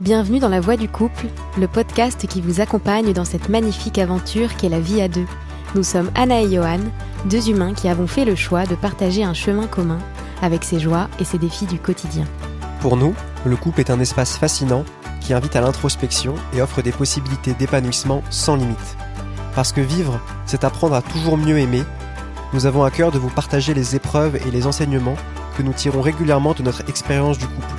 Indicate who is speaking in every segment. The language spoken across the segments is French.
Speaker 1: Bienvenue dans La Voix du couple, le podcast qui vous accompagne dans cette magnifique aventure qu'est la vie à deux. Nous sommes Anna et Johan, deux humains qui avons fait le choix de partager un chemin commun avec ses joies et ses défis du quotidien.
Speaker 2: Pour nous, le couple est un espace fascinant qui invite à l'introspection et offre des possibilités d'épanouissement sans limite. Parce que vivre, c'est apprendre à toujours mieux aimer, nous avons à cœur de vous partager les épreuves et les enseignements que nous tirons régulièrement de notre expérience du couple,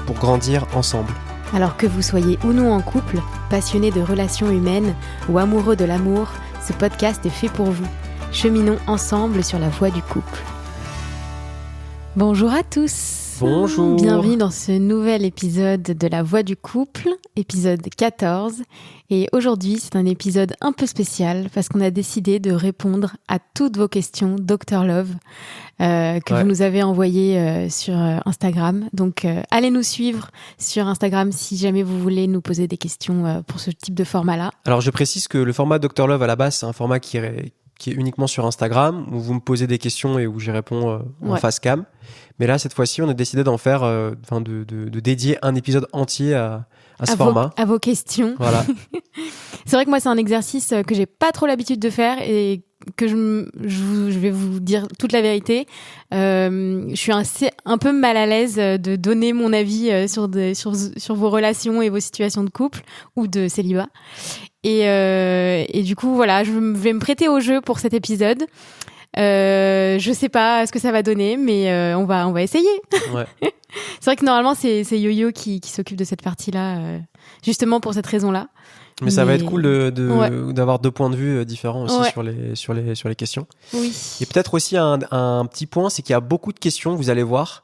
Speaker 2: pour grandir ensemble.
Speaker 1: Alors que vous soyez ou non en couple, passionné de relations humaines ou amoureux de l'amour, ce podcast est fait pour vous. Cheminons ensemble sur la voie du couple. Bonjour à tous.
Speaker 2: Bonjour.
Speaker 1: Bienvenue dans ce nouvel épisode de La Voix du couple, épisode 14. Et aujourd'hui, c'est un épisode un peu spécial parce qu'on a décidé de répondre à toutes vos questions Dr Love vous nous avez envoyées sur Instagram. Donc, allez nous suivre sur Instagram si jamais vous voulez nous poser des questions pour ce type de format-là.
Speaker 2: Alors, je précise que le format Dr Love à la base, c'est un format qui est uniquement sur Instagram, où vous me posez des questions et où j'y réponds en face cam. Mais là, cette fois-ci, on a décidé d'en faire, de dédier un épisode entier à ce format.
Speaker 1: À vos questions.
Speaker 2: Voilà.
Speaker 1: C'est vrai que moi, c'est un exercice que j'ai pas trop l'habitude de faire et que je vais vous dire toute la vérité. Je suis un peu mal à l'aise de donner mon avis sur vos relations et vos situations de couple ou de célibat. Et du coup, voilà, je vais me prêter au jeu pour cet épisode. Je sais pas ce que ça va donner, mais on va essayer.
Speaker 2: Ouais.
Speaker 1: C'est vrai que normalement, c'est Yo-Yo qui s'occupe de cette partie-là, justement pour cette raison-là.
Speaker 2: Mais ça va être cool d'avoir deux points de vue différents aussi sur les questions.
Speaker 1: Oui.
Speaker 2: Et peut-être aussi un petit point, c'est qu'il y a beaucoup de questions, vous allez voir,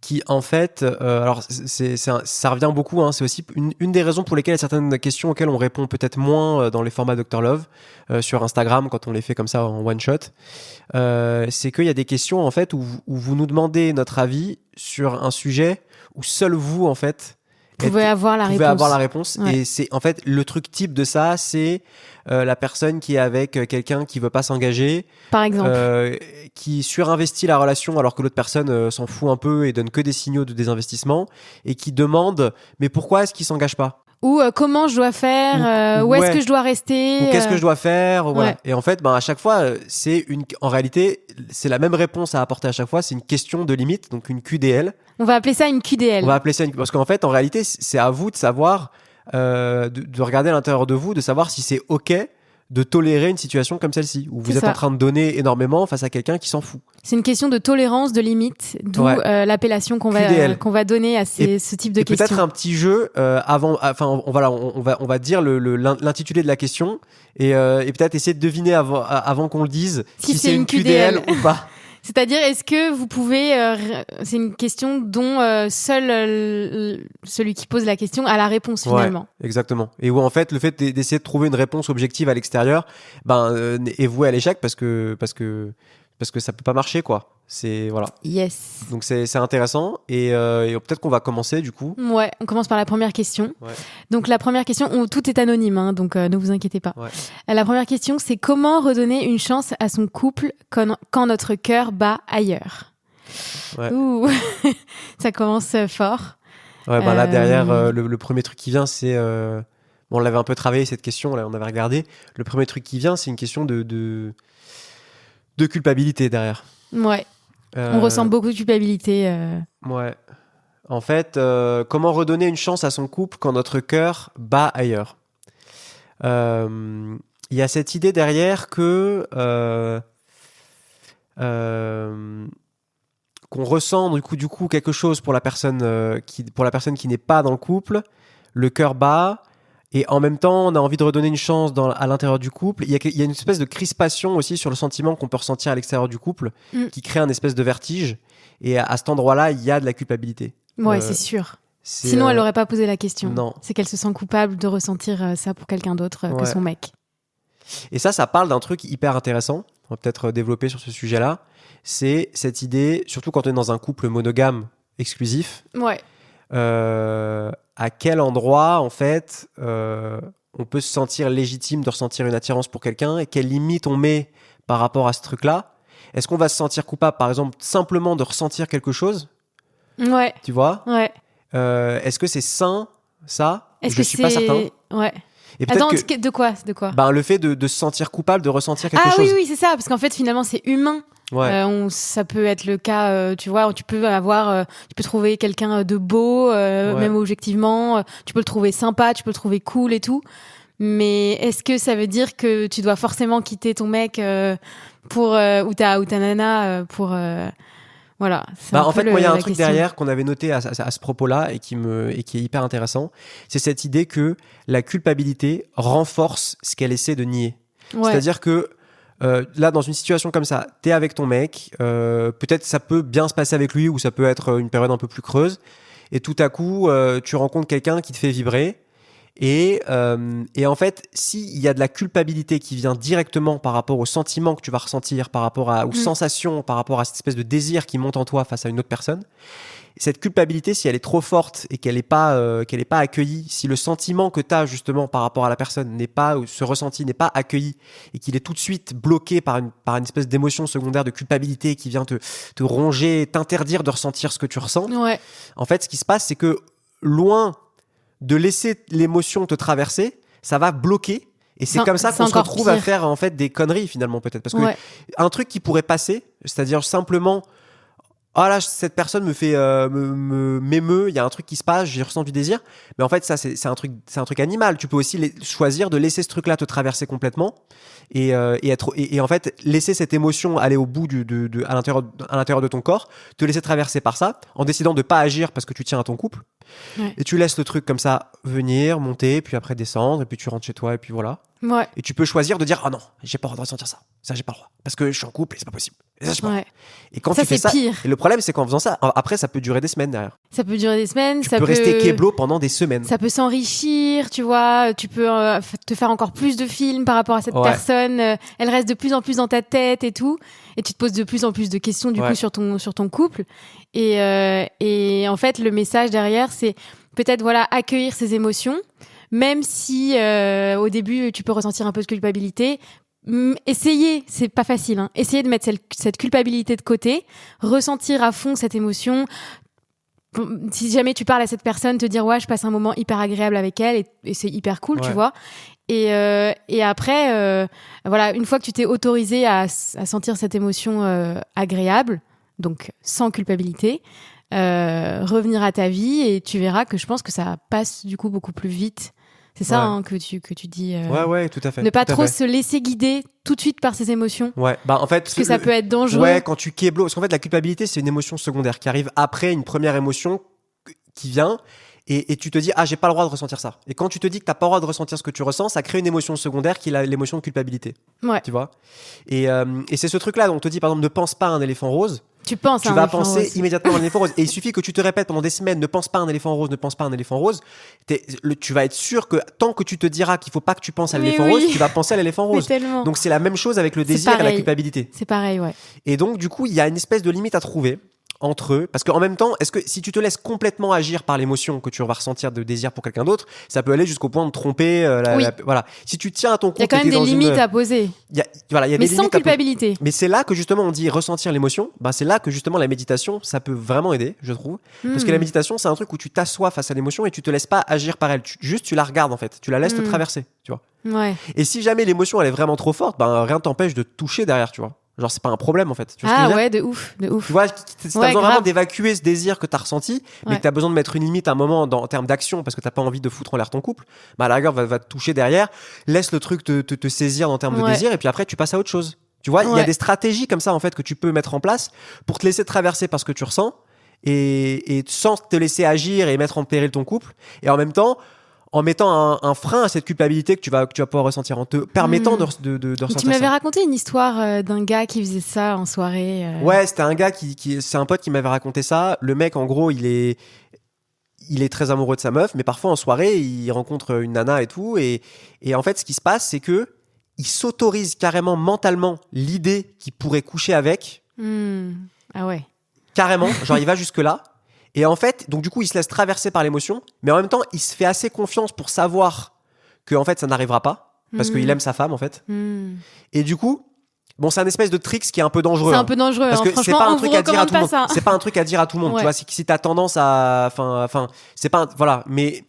Speaker 2: qui en fait, alors ça revient beaucoup, hein, c'est aussi une des raisons pour lesquelles il y a certaines questions auxquelles on répond peut-être moins dans les formats Dr Love, sur Instagram quand on les fait comme ça en one shot, c'est qu'il y a des questions en fait où vous nous demandez notre avis sur un sujet où seul vous en fait
Speaker 1: pouvez avoir la
Speaker 2: réponse.
Speaker 1: Ouais.
Speaker 2: Et c'est en fait le truc type de ça, c'est la personne qui est avec quelqu'un qui veut pas s'engager,
Speaker 1: par exemple,
Speaker 2: qui surinvestit la relation alors que l'autre personne s'en fout un peu et donne que des signaux de désinvestissement, et qui demande mais pourquoi est-ce qu'il s'engage pas,
Speaker 1: ou comment je dois faire, où est-ce que je dois rester,
Speaker 2: ou qu'est-ce que je dois faire, voilà.
Speaker 1: Ouais.
Speaker 2: Et en fait, à chaque fois, en réalité, c'est la même réponse à apporter à chaque fois. C'est une question de limite, donc une QDL.
Speaker 1: On va appeler ça une QDL.
Speaker 2: On va appeler ça parce qu'en fait, en réalité, c'est à vous de savoir, de regarder à l'intérieur de vous, de savoir si c'est OK de tolérer une situation comme celle-ci, où vous êtes en train de donner énormément face à quelqu'un qui s'en fout.
Speaker 1: C'est une question de tolérance, de limite, d'où l'appellation qu'on va donner à ce type de questions.
Speaker 2: Peut-être un petit jeu on va dire l'intitulé de la question et peut-être essayer de deviner avant qu'on le dise si c'est une QDL ou pas.
Speaker 1: C'est-à-dire, est-ce que vous pouvez... c'est une question dont seul celui qui pose la question a la réponse, finalement.
Speaker 2: Ouais, exactement. Et où, en fait, le fait d'essayer de trouver une réponse objective à l'extérieur est voué à l'échec parce que ça peut pas marcher, quoi. Voilà.
Speaker 1: Yes.
Speaker 2: Donc, c'est intéressant. Et peut-être qu'on va commencer, du coup.
Speaker 1: Ouais, on commence par la première question.
Speaker 2: Ouais.
Speaker 1: Donc, la première question, tout est anonyme, hein, donc ne vous inquiétez pas.
Speaker 2: Ouais.
Speaker 1: La première question, c'est comment redonner une chance à son couple quand notre cœur bat ailleurs.
Speaker 2: Ouais.
Speaker 1: Ouh, ça commence fort.
Speaker 2: Ouais, là, derrière, le premier truc qui vient, c'est... on l'avait un peu travaillé, cette question, là, on avait regardé. Le premier truc qui vient, c'est une question de culpabilité derrière.
Speaker 1: Ouais. On ressent beaucoup de culpabilité.
Speaker 2: Ouais. En fait, comment redonner une chance à son couple quand notre cœur bat ailleurs ? Il y a cette idée derrière que qu'on ressent du coup quelque chose pour la personne qui n'est pas dans le couple, le cœur bat. Et en même temps, on a envie de redonner une chance à l'intérieur du couple. Il y a une espèce de crispation aussi sur le sentiment qu'on peut ressentir à l'extérieur du couple, qui crée un espèce de vertige. Et à cet endroit-là, il y a de la culpabilité.
Speaker 1: Ouais, c'est sûr. Sinon, elle n'aurait pas posé la question.
Speaker 2: Non.
Speaker 1: C'est qu'elle se sent coupable de ressentir ça pour quelqu'un d'autre que son mec.
Speaker 2: Et ça parle d'un truc hyper intéressant. On va peut-être développer sur ce sujet-là. C'est cette idée, surtout quand on est dans un couple monogame exclusif.
Speaker 1: Ouais.
Speaker 2: À quel endroit, en fait, on peut se sentir légitime de ressentir une attirance pour quelqu'un et quelles limites on met par rapport à ce truc-là. Est-ce qu'on va se sentir coupable, par exemple, simplement de ressentir quelque chose ?
Speaker 1: Ouais.
Speaker 2: Tu vois ?
Speaker 1: Ouais.
Speaker 2: Est-ce que c'est sain ça,
Speaker 1: Est-ce
Speaker 2: je
Speaker 1: que
Speaker 2: suis pas certain.
Speaker 1: Ouais.
Speaker 2: Et peut-être
Speaker 1: Attends,
Speaker 2: que
Speaker 1: de quoi
Speaker 2: ben, le fait de se sentir coupable, de ressentir quelque
Speaker 1: Ah
Speaker 2: chose.
Speaker 1: oui, c'est ça, parce qu'en fait, finalement, c'est humain.
Speaker 2: Ouais.
Speaker 1: Ça peut être le cas, tu vois, tu peux trouver quelqu'un de beau, même objectivement, tu peux le trouver sympa, tu peux le trouver cool et tout. Mais est-ce que ça veut dire que tu dois forcément quitter ton mec ou ta nana pour voilà. C'est
Speaker 2: Bah,
Speaker 1: un
Speaker 2: en
Speaker 1: peu
Speaker 2: fait, moi, il y a un
Speaker 1: la
Speaker 2: truc
Speaker 1: question.
Speaker 2: derrière qu'on avait noté à ce propos-là et qui est hyper intéressant. C'est cette idée que la culpabilité renforce ce qu'elle essaie de nier.
Speaker 1: Ouais.
Speaker 2: C'est-à-dire que là, dans une situation comme ça, t'es avec ton mec, peut-être ça peut bien se passer avec lui ou ça peut être une période un peu plus creuse. Et tout à coup, tu rencontres quelqu'un qui te fait vibrer. Et en fait, s'il y a de la culpabilité qui vient directement par rapport aux sentiments que tu vas ressentir, par rapport aux sensations, par rapport à cette espèce de désir qui monte en toi face à une autre personne, cette culpabilité, si elle est trop forte et qu'elle n'est pas accueillie, si le sentiment que tu as justement par rapport à la personne n'est pas, ou ce ressenti n'est pas accueilli et qu'il est tout de suite bloqué par une espèce d'émotion secondaire de culpabilité qui vient te ronger, t'interdire de ressentir ce que tu ressens, en fait, ce qui se passe, c'est que loin de laisser l'émotion te traverser, ça va bloquer. Et c'est comme ça qu'on se retrouve à faire en fait des conneries finalement peut-être. Parce que un truc qui pourrait passer, c'est-à-dire simplement ah là, cette personne me fait m'émeut, il y a un truc qui se passe, j'ai ressens du désir. Mais en fait, ça c'est un truc animal. Tu peux aussi choisir de laisser ce truc-là te traverser complètement et en fait laisser cette émotion aller au bout à l'intérieur de ton corps, te laisser traverser par ça, en décidant de pas agir parce que tu tiens à ton couple.
Speaker 1: Ouais.
Speaker 2: Et tu laisses le truc comme ça venir, monter, puis après descendre, et puis tu rentres chez toi, et puis voilà.
Speaker 1: Ouais.
Speaker 2: Et tu peux choisir de dire ah non, j'ai pas le droit de ressentir ça. Ça, j'ai pas le droit. Parce que je suis en couple et c'est pas possible. Et ça, je pas. Et quand
Speaker 1: ça,
Speaker 2: tu fais ça,
Speaker 1: pire.
Speaker 2: et le problème, c'est qu'en faisant ça, après, ça peut durer des semaines derrière.
Speaker 1: Ça peut durer des semaines.
Speaker 2: Tu peux rester kéblo pendant des semaines.
Speaker 1: Ça peut s'enrichir, tu vois. Tu peux te faire encore plus de films par rapport à cette personne. Elle reste de plus en plus dans ta tête et tout. Et tu te poses de plus en plus de questions du coup sur ton couple. Et en fait, le message derrière, c'est peut-être accueillir ses émotions, même si au début tu peux ressentir un peu de culpabilité. Essayez, c'est pas facile, hein. Essayez de mettre cette culpabilité de côté, ressentir à fond cette émotion. Si jamais tu parles à cette personne, te dire je passe un moment hyper agréable avec elle et c'est hyper cool, tu vois. Et après, une fois que tu t'es autorisé à sentir cette émotion agréable, donc sans culpabilité, revenir à ta vie et tu verras que je pense que ça passe du coup beaucoup plus vite. C'est ça que tu dis.
Speaker 2: Ouais, tout à fait.
Speaker 1: Ne pas trop se laisser guider tout de suite par ses émotions.
Speaker 2: Ouais, en fait.
Speaker 1: Parce que ça peut être dangereux.
Speaker 2: Ouais, quand tu kéblo. Parce qu'en fait, la culpabilité, c'est une émotion secondaire qui arrive après une première émotion qui vient. Et tu te dis, j'ai pas le droit de ressentir ça. Et quand tu te dis que t'as pas le droit de ressentir ce que tu ressens, ça crée une émotion secondaire qui est l'émotion de culpabilité.
Speaker 1: Ouais.
Speaker 2: Tu vois ? Et c'est ce truc-là dont on te dit, par exemple, ne pense pas à un éléphant rose.
Speaker 1: Tu vas penser
Speaker 2: immédiatement à un éléphant rose. Et il suffit que tu te répètes pendant des semaines, ne pense pas à un éléphant rose, ne pense pas à un éléphant rose. Tu vas être sûr que tant que tu te diras qu'il faut pas que tu penses à l'éléphant rose, tu vas penser à l'éléphant rose. Donc c'est la même chose avec le désir et la culpabilité.
Speaker 1: C'est pareil, ouais.
Speaker 2: Et donc du coup, il y a une espèce de limite à trouver entre eux, parce qu'en même temps, est-ce que si tu te laisses complètement agir par l'émotion que tu vas ressentir de désir pour quelqu'un d'autre, ça peut aller jusqu'au point de tromper voilà. Si tu tiens à ton compte,
Speaker 1: il y a quand même des limites à poser.
Speaker 2: Il y a
Speaker 1: mais
Speaker 2: des
Speaker 1: sans
Speaker 2: limites
Speaker 1: culpabilité.
Speaker 2: Mais c'est là que justement on dit ressentir l'émotion. C'est là que justement la méditation, ça peut vraiment aider, je trouve. Parce que la méditation, c'est un truc où tu t'assois face à l'émotion et tu te laisses pas agir par elle. Tu la regardes en fait. Tu la laisses te traverser, tu vois.
Speaker 1: Ouais.
Speaker 2: Et si jamais l'émotion elle est vraiment trop forte, rien t'empêche de te toucher derrière, tu vois. Genre, c'est pas un problème en fait. Tu vois ce que je veux dire ?
Speaker 1: De ouf.
Speaker 2: Tu vois, si t'as besoin vraiment d'évacuer ce désir que t'as ressenti, mais que t'as besoin de mettre une limite à un moment en termes d'action parce que t'as pas envie de foutre en l'air ton couple, à la rigueur, va te toucher derrière, laisse le truc te saisir en termes de désir et puis après, tu passes à autre chose. Tu vois, il y a des stratégies comme ça en fait que tu peux mettre en place pour te laisser traverser par ce que tu ressens et sans te laisser agir et mettre en péril ton couple. Et en même temps, en mettant un frein à cette culpabilité que tu vas pouvoir ressentir, en te permettant de ressentir ça.
Speaker 1: Tu m'avais raconté une histoire d'un gars qui faisait ça en soirée.
Speaker 2: Ouais, c'était un gars c'est un pote qui m'avait raconté ça. Le mec, en gros, il est très amoureux de sa meuf, mais parfois en soirée, il rencontre une nana et tout. Et en fait, ce qui se passe, c'est que il s'autorise carrément mentalement l'idée qu'il pourrait coucher avec.
Speaker 1: Ah ouais.
Speaker 2: Carrément, genre il va jusque-là. Et en fait, donc du coup, il se laisse traverser par l'émotion, mais en même temps, il se fait assez confiance pour savoir que en fait, ça n'arrivera pas, parce qu'il aime sa femme, en fait. Et du coup, c'est un espèce de trick qui est un peu dangereux.
Speaker 1: C'est un peu dangereux,
Speaker 2: parce que c'est pas un truc à dire à tout le monde. C'est pas un truc à dire à tout le monde.
Speaker 1: Ouais.
Speaker 2: Tu vois, si t'as tendance à, c'est pas, voilà. Mais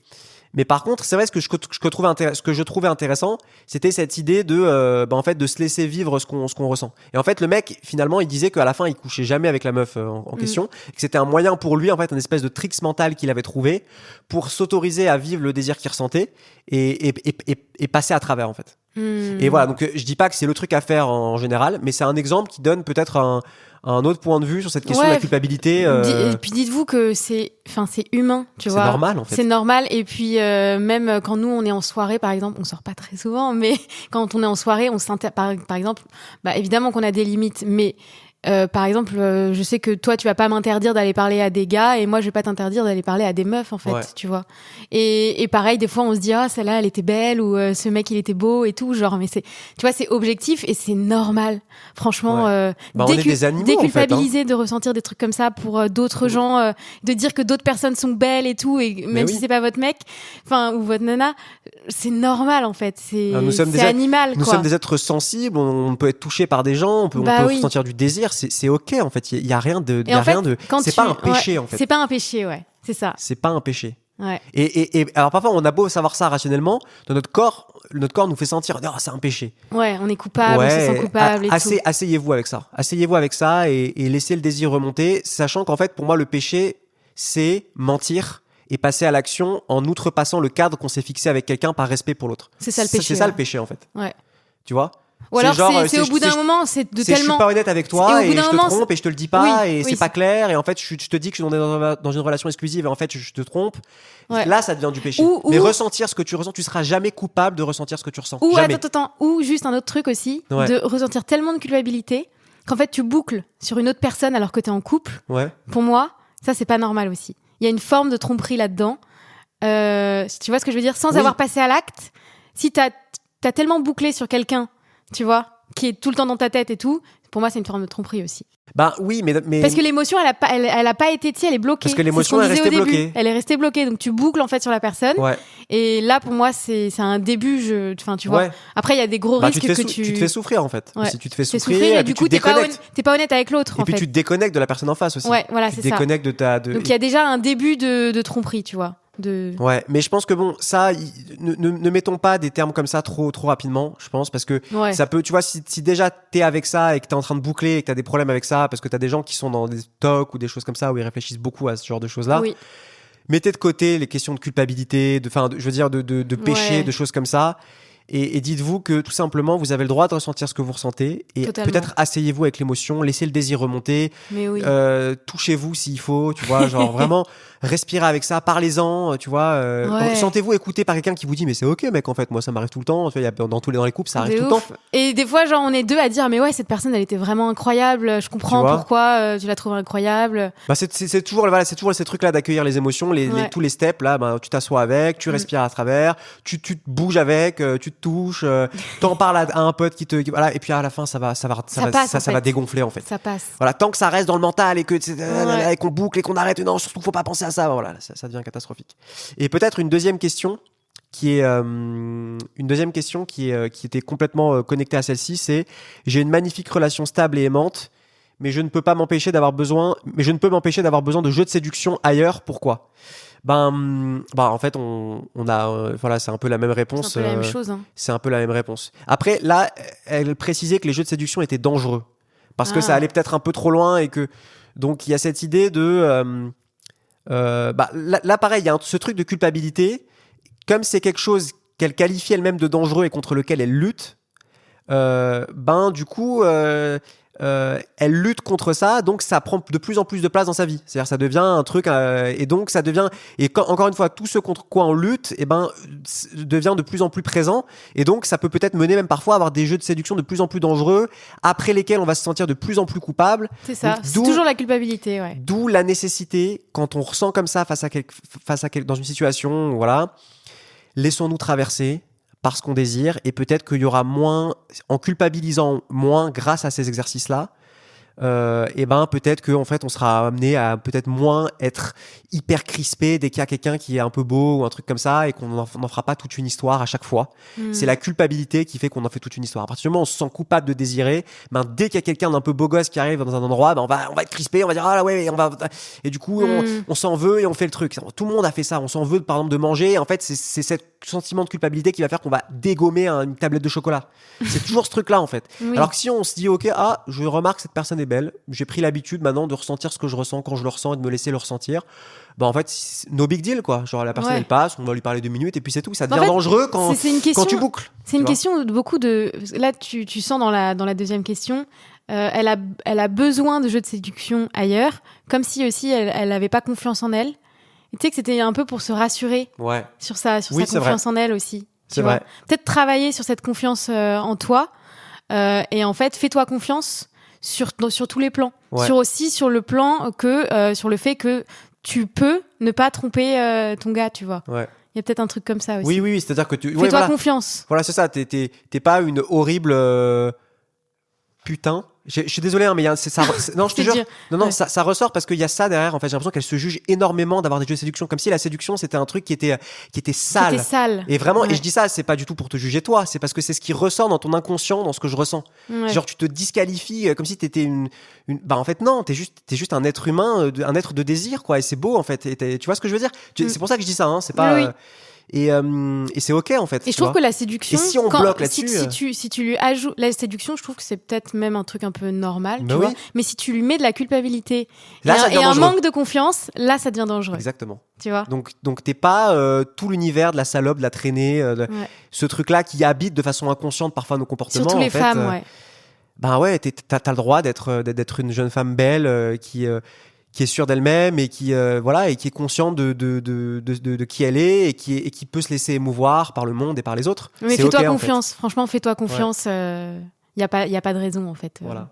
Speaker 2: Mais par contre, c'est vrai, ce que je trouvais intéressant, c'était cette idée de, en fait, de se laisser vivre ce qu'on ressent. Et en fait, le mec, finalement, il disait qu'à la fin, il couchait jamais avec la meuf en question, et que c'était un moyen pour lui, en fait, un espèce de tricks mental qu'il avait trouvé pour s'autoriser à vivre le désir qu'il ressentait et passer à travers, en fait. Et voilà, donc je dis pas que c'est le truc à faire en général, mais c'est un exemple qui donne peut-être un autre point de vue sur cette question de la culpabilité.
Speaker 1: Et puis dites-vous que c'est humain, tu vois.
Speaker 2: C'est normal, en fait.
Speaker 1: C'est normal. Et puis même quand nous on est en soirée, par exemple, on sort pas très souvent, mais quand on est en soirée, par exemple, bah évidemment qu'on a des limites, mais par exemple, je sais que toi, tu vas pas m'interdire d'aller parler à des gars et moi, je vais pas t'interdire d'aller parler à des meufs, en fait, tu vois. Et pareil, des fois, on se dit, ah, celle-là, elle était belle ou ce mec, il était beau et tout, genre, mais tu vois, c'est objectif et c'est normal. Franchement,
Speaker 2: on est des animaux,
Speaker 1: déculpabiliser
Speaker 2: en fait,
Speaker 1: de ressentir des trucs comme ça pour d'autres gens, de dire que d'autres personnes sont belles et tout, et même si c'est pas votre mec, enfin, ou votre nana, c'est normal, en fait. C'est animal,
Speaker 2: Nous sommes des êtres sensibles, on peut être touché par des gens, on peut ressentir du désir. C'est ok, en fait, il y a rien de c'est pas un péché, en fait.
Speaker 1: C'est pas un péché, ouais, c'est ça.
Speaker 2: C'est pas un péché.
Speaker 1: Ouais.
Speaker 2: Et alors parfois on a beau savoir ça rationnellement, dans notre corps nous fait sentir c'est un péché.
Speaker 1: Ouais, on est coupable, on se sent coupable et tout.
Speaker 2: Asseyez-vous avec ça et laissez le désir remonter, sachant qu'en fait pour moi le péché c'est mentir et passer à l'action en outrepassant le cadre qu'on s'est fixé avec quelqu'un par respect pour l'autre.
Speaker 1: C'est ça le péché.
Speaker 2: C'est ça le péché, en fait.
Speaker 1: Ouais.
Speaker 2: Tu vois?
Speaker 1: Ou alors c'est au bout d'un moment, c'est de tellement.
Speaker 2: Je suis pas honnête avec toi et je te trompe et je te le dis pas et c'est pas clair et en fait je te dis que je suis dans une relation exclusive et en fait je te trompe. Ouais. Là ça devient du péché. Mais ressentir ce que tu ressens, tu seras jamais coupable de ressentir ce que tu ressens.
Speaker 1: Ou
Speaker 2: jamais.
Speaker 1: Attends. Ou juste un autre truc aussi, de ressentir tellement de culpabilité qu'en fait tu boucles sur une autre personne alors que t'es en couple.
Speaker 2: Ouais.
Speaker 1: Pour moi, ça c'est pas normal aussi. Il y a une forme de tromperie là-dedans. Tu vois ce que je veux dire? Sans avoir passé à l'acte, si t'as tellement bouclé sur quelqu'un, tu vois, qui est tout le temps dans ta tête et tout, pour moi c'est une forme de tromperie aussi.
Speaker 2: Bah oui, mais
Speaker 1: parce que l'émotion elle a pas été, elle est bloquée.
Speaker 2: Parce que l'émotion est restée bloquée.
Speaker 1: Elle est restée bloquée, donc tu boucles en fait sur la personne.
Speaker 2: Ouais.
Speaker 1: Et là pour moi c'est un début, enfin tu vois. Après il y a des gros risques
Speaker 2: tu te fais souffrir en fait.
Speaker 1: Ouais.
Speaker 2: Si tu te fais souffrir
Speaker 1: et du coup t'es pas honnête avec l'autre.
Speaker 2: Et puis tu te déconnectes de la personne en face aussi.
Speaker 1: Ouais, voilà, c'est ça.
Speaker 2: Tu te déconnectes de ta.
Speaker 1: Donc il y a déjà un début de tromperie, tu vois.
Speaker 2: Ouais, mais je pense que bon, ça, ne mettons pas des termes comme ça trop rapidement, je pense, parce que ça peut, tu vois, si déjà t'es avec ça et que t'es en train de boucler et que t'as des problèmes avec ça, parce que t'as des gens qui sont dans des talks ou des choses comme ça où ils réfléchissent beaucoup à ce genre de choses-là. Oui. Mettez de côté les questions de culpabilité, je veux dire, de péché, de choses comme ça. Et dites-vous que tout simplement, vous avez le droit de ressentir ce que vous ressentez. Et peut-être asseyez-vous avec l'émotion, laissez le désir remonter.
Speaker 1: Mais oui.
Speaker 2: Touchez-vous s'il faut, tu vois, genre vraiment respirez avec ça, parlez-en, tu vois. Sentez-vous écouté par quelqu'un qui vous dit mais c'est ok mec, en fait, moi ça m'arrive tout le temps. Tu vois, dans les couples, ça arrive tout le temps.
Speaker 1: Et des fois, genre on est deux à dire mais ouais, cette personne elle était vraiment incroyable. Je comprends pourquoi tu la trouves incroyable.
Speaker 2: Bah c'est toujours ces trucs-là d'accueillir les émotions, tous les steps là. Tu t'assois avec, tu respires à travers, tu te bouges avec, tu te touches, t'en parles à un pote voilà, et puis à la fin ça va dégonfler en fait.
Speaker 1: Ça passe.
Speaker 2: Voilà, tant que ça reste dans le mental et et qu'on boucle et qu'on arrête, non, surtout faut pas penser à ça. Voilà, ça devient catastrophique. Et peut-être une deuxième question qui était complètement connectée à celle-ci, c'est j'ai une magnifique relation stable et aimante, mais je ne peux m'empêcher d'avoir besoin de jeux de séduction ailleurs. Pourquoi? En fait, on a, voilà, c'est un peu la même réponse.
Speaker 1: C'est un peu la même chose. Hein.
Speaker 2: C'est un peu la même réponse. Après, là, elle précisait que les jeux de séduction étaient dangereux parce que ça allait peut-être un peu trop loin et que donc il y a cette idée de, là, pareil, il y a ce truc de culpabilité, comme c'est quelque chose qu'elle qualifie elle-même de dangereux et contre lequel elle lutte. Du coup. Elle lutte contre ça, donc ça prend de plus en plus de place dans sa vie. C'est-à-dire ça devient un truc, et donc ça devient, encore une fois, tout ce contre quoi on lutte, devient de plus en plus présent, et donc ça peut-être mener même parfois à avoir des jeux de séduction de plus en plus dangereux, après lesquels on va se sentir de plus en plus coupable.
Speaker 1: C'est ça, donc, c'est toujours la culpabilité, ouais.
Speaker 2: D'où la nécessité, quand on ressent comme ça dans une situation, voilà, laissons-nous traverser parce qu'on désire, et peut-être qu'il y aura moins, en culpabilisant moins grâce à ces exercices-là, et ben peut-être que en fait on sera amené à peut-être moins être hyper crispé dès qu'il y a quelqu'un qui est un peu beau ou un truc comme ça et qu'on n'en fera pas toute une histoire à chaque fois. C'est la culpabilité qui fait qu'on en fait toute une histoire. À partir du moment où on se sent coupable de désirer, ben dès qu'il y a quelqu'un d'un peu beau gosse qui arrive dans un endroit, ben on va être crispé, on va dire ah là ouais, et du coup on s'en veut et on fait le truc. Tout le monde a fait ça, on s'en veut par exemple de manger, et en fait c'est ce sentiment de culpabilité qui va faire qu'on va dégommer une tablette de chocolat. C'est toujours ce truc là en fait. Alors que si on se dit ok, je remarque que cette personne est belle, j'ai pris l'habitude maintenant de ressentir ce que je ressens quand je le ressens et de me laisser le ressentir, en fait no big deal quoi, genre la personne elle passe, on va lui parler 2 minutes et puis c'est tout. Ça devient dangereux quand tu boucles.
Speaker 1: C'est une question de beaucoup de, là tu sens dans la deuxième question, elle a besoin de jeux de séduction ailleurs, comme si aussi elle avait pas confiance en elle, et tu sais que c'était un peu pour se rassurer sur sa confiance en elle aussi.
Speaker 2: C'est vrai.
Speaker 1: Peut-être travailler sur cette confiance en toi, et en fait fais-toi confiance sur tous les plans, sur le plan que sur le fait que tu peux ne pas tromper ton gars, tu vois. Il y a peut-être un truc comme ça aussi.
Speaker 2: Oui, c'est-à-dire que
Speaker 1: fais-toi confiance.
Speaker 2: Voilà, c'est ça. T'es pas une horrible putain. Je suis désolé, hein, mais non, je te jure. Non, ça ressort parce qu'il y a ça derrière. En fait, j'ai l'impression qu'elle se juge énormément d'avoir des jeux de séduction, comme si la séduction c'était un truc qui était sale.
Speaker 1: C'était sale.
Speaker 2: Et vraiment, et je dis ça, c'est pas du tout pour te juger toi, c'est parce que c'est ce qui ressort dans ton inconscient, dans ce que je ressens. Genre, tu te disqualifies comme si t'étais en fait, non, t'es juste un être humain, un être de désir, quoi. Et c'est beau, en fait. Et tu vois ce que je veux dire? C'est pour ça que je dis ça, hein. C'est pas.
Speaker 1: Oui.
Speaker 2: Et c'est ok en fait.
Speaker 1: Et je trouve que la séduction,
Speaker 2: et si on bloque là-dessus,
Speaker 1: si tu lui ajoutes la séduction, je trouve que c'est peut-être même un truc un peu normal, tu
Speaker 2: oui.
Speaker 1: vois. Mais si tu lui mets de la culpabilité
Speaker 2: là,
Speaker 1: et un manque de confiance, là ça devient dangereux.
Speaker 2: Exactement.
Speaker 1: Tu vois.
Speaker 2: Donc t'es pas tout l'univers de la salope, de la traînée, ce truc-là qui habite de façon inconsciente parfois nos comportements.
Speaker 1: Surtout les femmes,
Speaker 2: t'as le droit d'être une jeune femme belle qui est sûre d'elle-même et qui est consciente de qui elle est et qui peut se laisser émouvoir par le monde et par les autres.
Speaker 1: Mais fais-toi confiance. Franchement, fais-toi confiance. Y a pas de raison en fait.
Speaker 2: Voilà.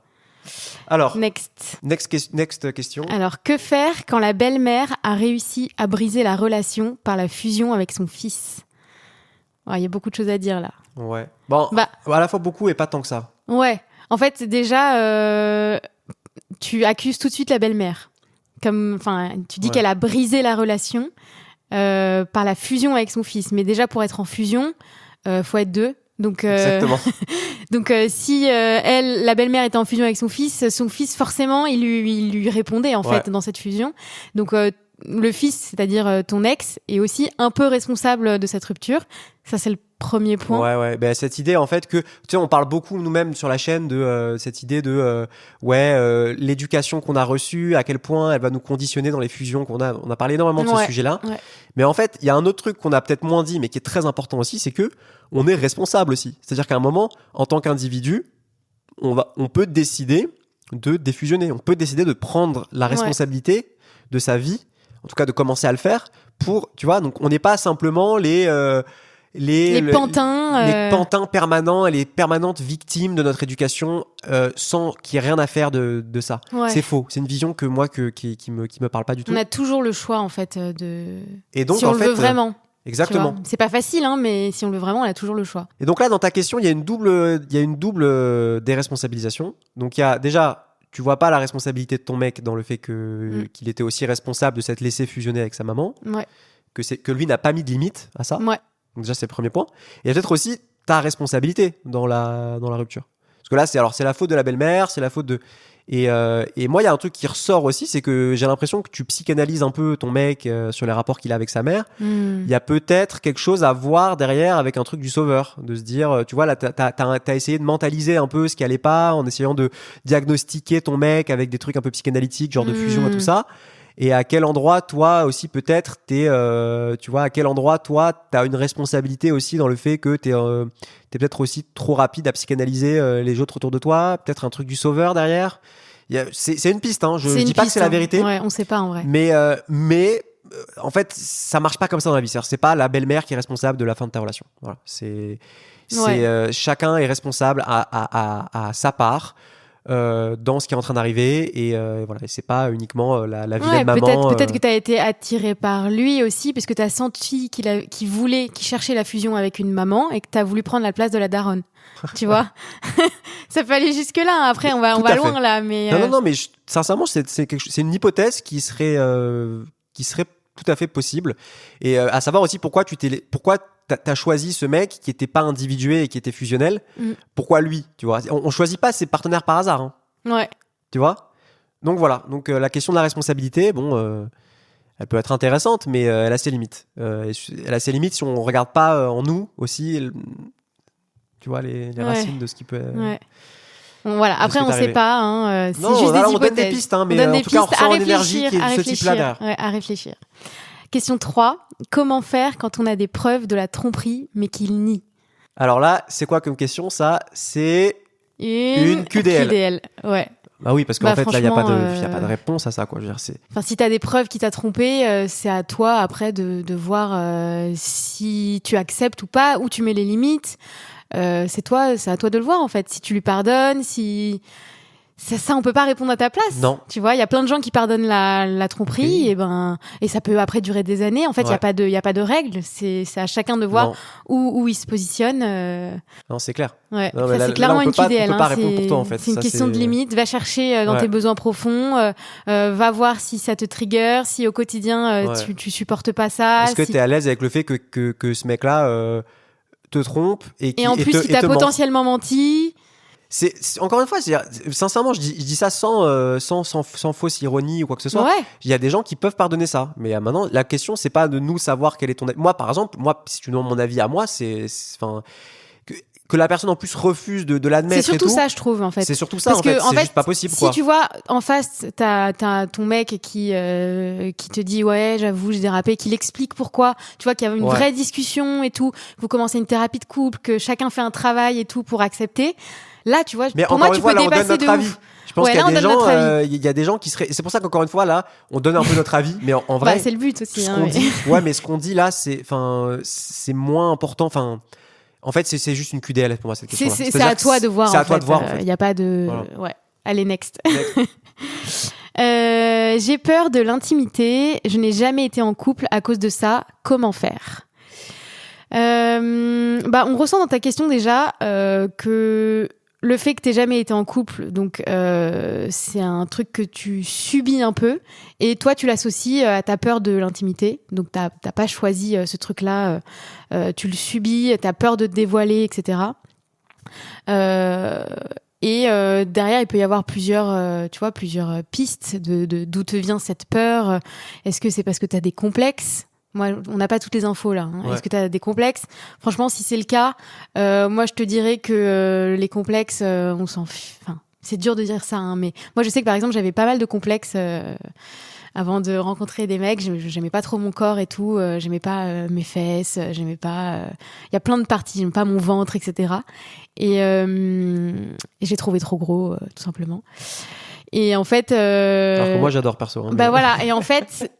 Speaker 2: Alors, next question.
Speaker 1: Alors, que faire quand la belle-mère a réussi à briser la relation par la fusion avec son fils? Il y a beaucoup de choses à dire là.
Speaker 2: Ouais. Bon, à la fois beaucoup et pas tant que ça.
Speaker 1: Ouais. En fait, déjà, tu accuses tout de suite la belle-mère. Tu dis qu'elle a brisé la relation par la fusion avec son fils. Mais déjà, pour être en fusion, faut être deux. Donc,
Speaker 2: exactement.
Speaker 1: Donc, si la belle-mère était en fusion avec son fils forcément, il lui répondait en fait dans cette fusion. Donc, le fils, c'est-à-dire ton ex, est aussi un peu responsable de cette rupture. Ça, c'est le premier point.
Speaker 2: Ouais. Ben, cette idée, en fait, que, tu sais, on parle beaucoup nous-mêmes sur la chaîne de cette idée de, l'éducation qu'on a reçue, à quel point elle va nous conditionner dans les fusions qu'on a. On a parlé énormément de ce sujet-là. Ouais. Mais en fait, il y a un autre truc qu'on a peut-être moins dit, mais qui est très important aussi, c'est que on est responsable aussi. C'est-à-dire qu'à un moment, en tant qu'individu, on peut décider de défusionner. On peut décider de prendre la responsabilité de sa vie, en tout cas de commencer à le faire pour, tu vois, donc on n'est pas simplement les pantins permanents et les permanentes victimes de notre éducation sans qu'il y ait rien à faire de ça. Ouais. C'est faux. C'est une vision qui me parle pas du tout.
Speaker 1: On a toujours le choix en fait
Speaker 2: et donc,
Speaker 1: si on le veut vraiment.
Speaker 2: Exactement.
Speaker 1: C'est pas facile, hein, mais si on le veut vraiment, on a toujours le choix.
Speaker 2: Et donc là, dans ta question, il y a une double déresponsabilisation. Donc il y a déjà, tu vois pas la responsabilité de ton mec dans le fait qu'il était aussi responsable de s'être laissé fusionner avec sa maman.
Speaker 1: Ouais.
Speaker 2: Que lui n'a pas mis de limite à ça.
Speaker 1: Ouais.
Speaker 2: Donc déjà, c'est le premier point. Et il y a peut-être aussi ta responsabilité dans la rupture. Parce que là, c'est la faute de la belle-mère, c'est la faute de... Et moi, il y a un truc qui ressort aussi, c'est que j'ai l'impression que tu psychanalyses un peu ton mec sur les rapports qu'il a avec sa mère. Il y a peut-être quelque chose à voir derrière avec un truc du sauveur. De se dire, tu vois, là, t'as essayé de mentaliser un peu ce qui allait pas en essayant de diagnostiquer ton mec avec des trucs un peu psychanalytiques, genre de fusion et tout ça. Et à quel endroit, toi aussi, peut-être, à quel endroit, toi, t'as une responsabilité aussi dans le fait que t'es peut-être aussi trop rapide à psychanalyser les autres autour de toi, peut-être un truc du sauveur derrière. C'est une piste, hein. Je dis pas que c'est la vérité.
Speaker 1: Ouais, on sait pas en vrai.
Speaker 2: Mais en fait, ça marche pas comme ça dans la vie. C'est pas la belle-mère qui est responsable de la fin de ta relation. Voilà. Chacun est responsable à sa part. dans ce qui est en train d'arriver et voilà, et c'est pas uniquement la vilaine maman.
Speaker 1: Peut-être que tu as été attiré par lui aussi parce que tu as senti qu'il cherchait la fusion avec une maman et que tu as voulu prendre la place de la daronne. Tu vois. Ça peut aller jusque là. Après on va loin là, mais
Speaker 2: non, mais sincèrement c'est une hypothèse qui serait tout à fait possible, et à savoir aussi pourquoi t'as choisi ce mec qui était pas individué et qui était fusionnel. Pourquoi lui, tu vois. On choisit pas ses partenaires par hasard, hein.
Speaker 1: Ouais.
Speaker 2: Tu vois. Donc voilà, la question de la responsabilité, elle peut être intéressante, mais elle a ses limites. Elle a ses limites si on regarde pas en nous aussi, tu vois, les racines de ce qui peut...
Speaker 1: Ouais. Bon, voilà. Après, on sait pas. Hein, c'est
Speaker 2: non,
Speaker 1: juste des hypothèses.
Speaker 2: On donne des pistes, hein, mais en tout cas, on ressent une énergie qui est de ce type-là derrière.
Speaker 1: Ouais, à réfléchir. Question 3. Comment faire quand on a des preuves de la tromperie, mais qu'il nie?
Speaker 2: Alors là, c'est quoi comme question, ça? C'est une QDL.
Speaker 1: Ouais.
Speaker 2: Bah oui, parce qu'en fait, là, il n'y a pas de réponse à ça, quoi. Je veux dire,
Speaker 1: enfin, si tu as des preuves qui t'a trompé, c'est à toi, après, de voir si tu acceptes ou pas, où tu mets les limites. C'est à toi de le voir, en fait. Si tu lui pardonnes, si... Ça, on peut pas répondre à ta place.
Speaker 2: Non.
Speaker 1: Tu vois, il y a plein de gens qui pardonnent la tromperie, et ça peut après durer des années. En fait, il y a pas de règles. C'est à chacun de voir où il se positionne.
Speaker 2: Non, c'est clair.
Speaker 1: Ouais.
Speaker 2: Non,
Speaker 1: ça, c'est clairement une QDL.
Speaker 2: On peut pas répondre pour toi, en fait.
Speaker 1: C'est une question de limite. Va chercher dans tes besoins profonds. Va voir si ça te trigger, si au quotidien tu supportes pas ça.
Speaker 2: Est-ce que t'es à l'aise avec le fait que ce mec-là te trompe
Speaker 1: et en plus, il t'a potentiellement menti.
Speaker 2: Encore une fois, sincèrement, je dis ça sans fausse ironie ou quoi que ce soit.
Speaker 1: Ouais.
Speaker 2: Il y a des gens qui peuvent pardonner ça, mais maintenant la question c'est pas de nous savoir quel est ton avis. Moi, par exemple, si tu demandes mon avis à moi, que la personne en plus refuse de l'admettre.
Speaker 1: C'est surtout ça, je trouve, en fait.
Speaker 2: C'est surtout ça, en fait. C'est juste pas possible, quoi.
Speaker 1: Si tu vois en face, t'as ton mec qui te dit ouais, j'avoue, j'ai dérapé, qui l'explique pourquoi. Tu vois qu'il y a une vraie discussion et tout. Vous commencez une thérapie de couple, que chacun fait un travail et tout pour accepter. Là, tu vois,
Speaker 2: mais
Speaker 1: pour moi, tu peux dépasser de ouf.
Speaker 2: Je pense qu'il y a des gens qui seraient. C'est pour ça qu'encore une fois, là, on donne un peu notre avis, mais en vrai,
Speaker 1: c'est le but aussi.
Speaker 2: Mais ce qu'on dit là, c'est moins important. Enfin, en fait, c'est juste une QDL pour moi cette question.
Speaker 1: C'est à toi de voir.
Speaker 2: C'est à toi de voir.
Speaker 1: Il y a pas de. Voilà. Ouais. Allez, next. J'ai peur de l'intimité. Je n'ai jamais été en couple à cause de ça. Comment faire? On ressent dans ta question déjà que le fait que t'aies jamais été en couple, donc c'est un truc que tu subis un peu, et toi tu l'associes à ta peur de l'intimité, donc t'as pas choisi ce truc-là, tu le subis, t'as peur de te dévoiler, etc. Derrière il peut y avoir plusieurs pistes de d'où te vient cette peur. Est-ce que c'est parce que t'as des complexes? Moi, on n'a pas toutes les infos là. Hein. Ouais. Est-ce que tu as des complexes? Franchement, si c'est le cas, moi je te dirais que les complexes, on s'en fiche. Enfin, c'est dur de dire ça, hein, mais moi je sais que par exemple j'avais pas mal de complexes avant de rencontrer des mecs. J'aimais pas trop mon corps et tout. J'aimais pas mes fesses. J'aimais pas. Il y a plein de parties. J'aimais pas mon ventre, etc. Et j'ai trouvé trop gros, tout simplement. Et en fait.
Speaker 2: Alors que moi j'adore perso. Hein,
Speaker 1: bah voilà. Et en fait.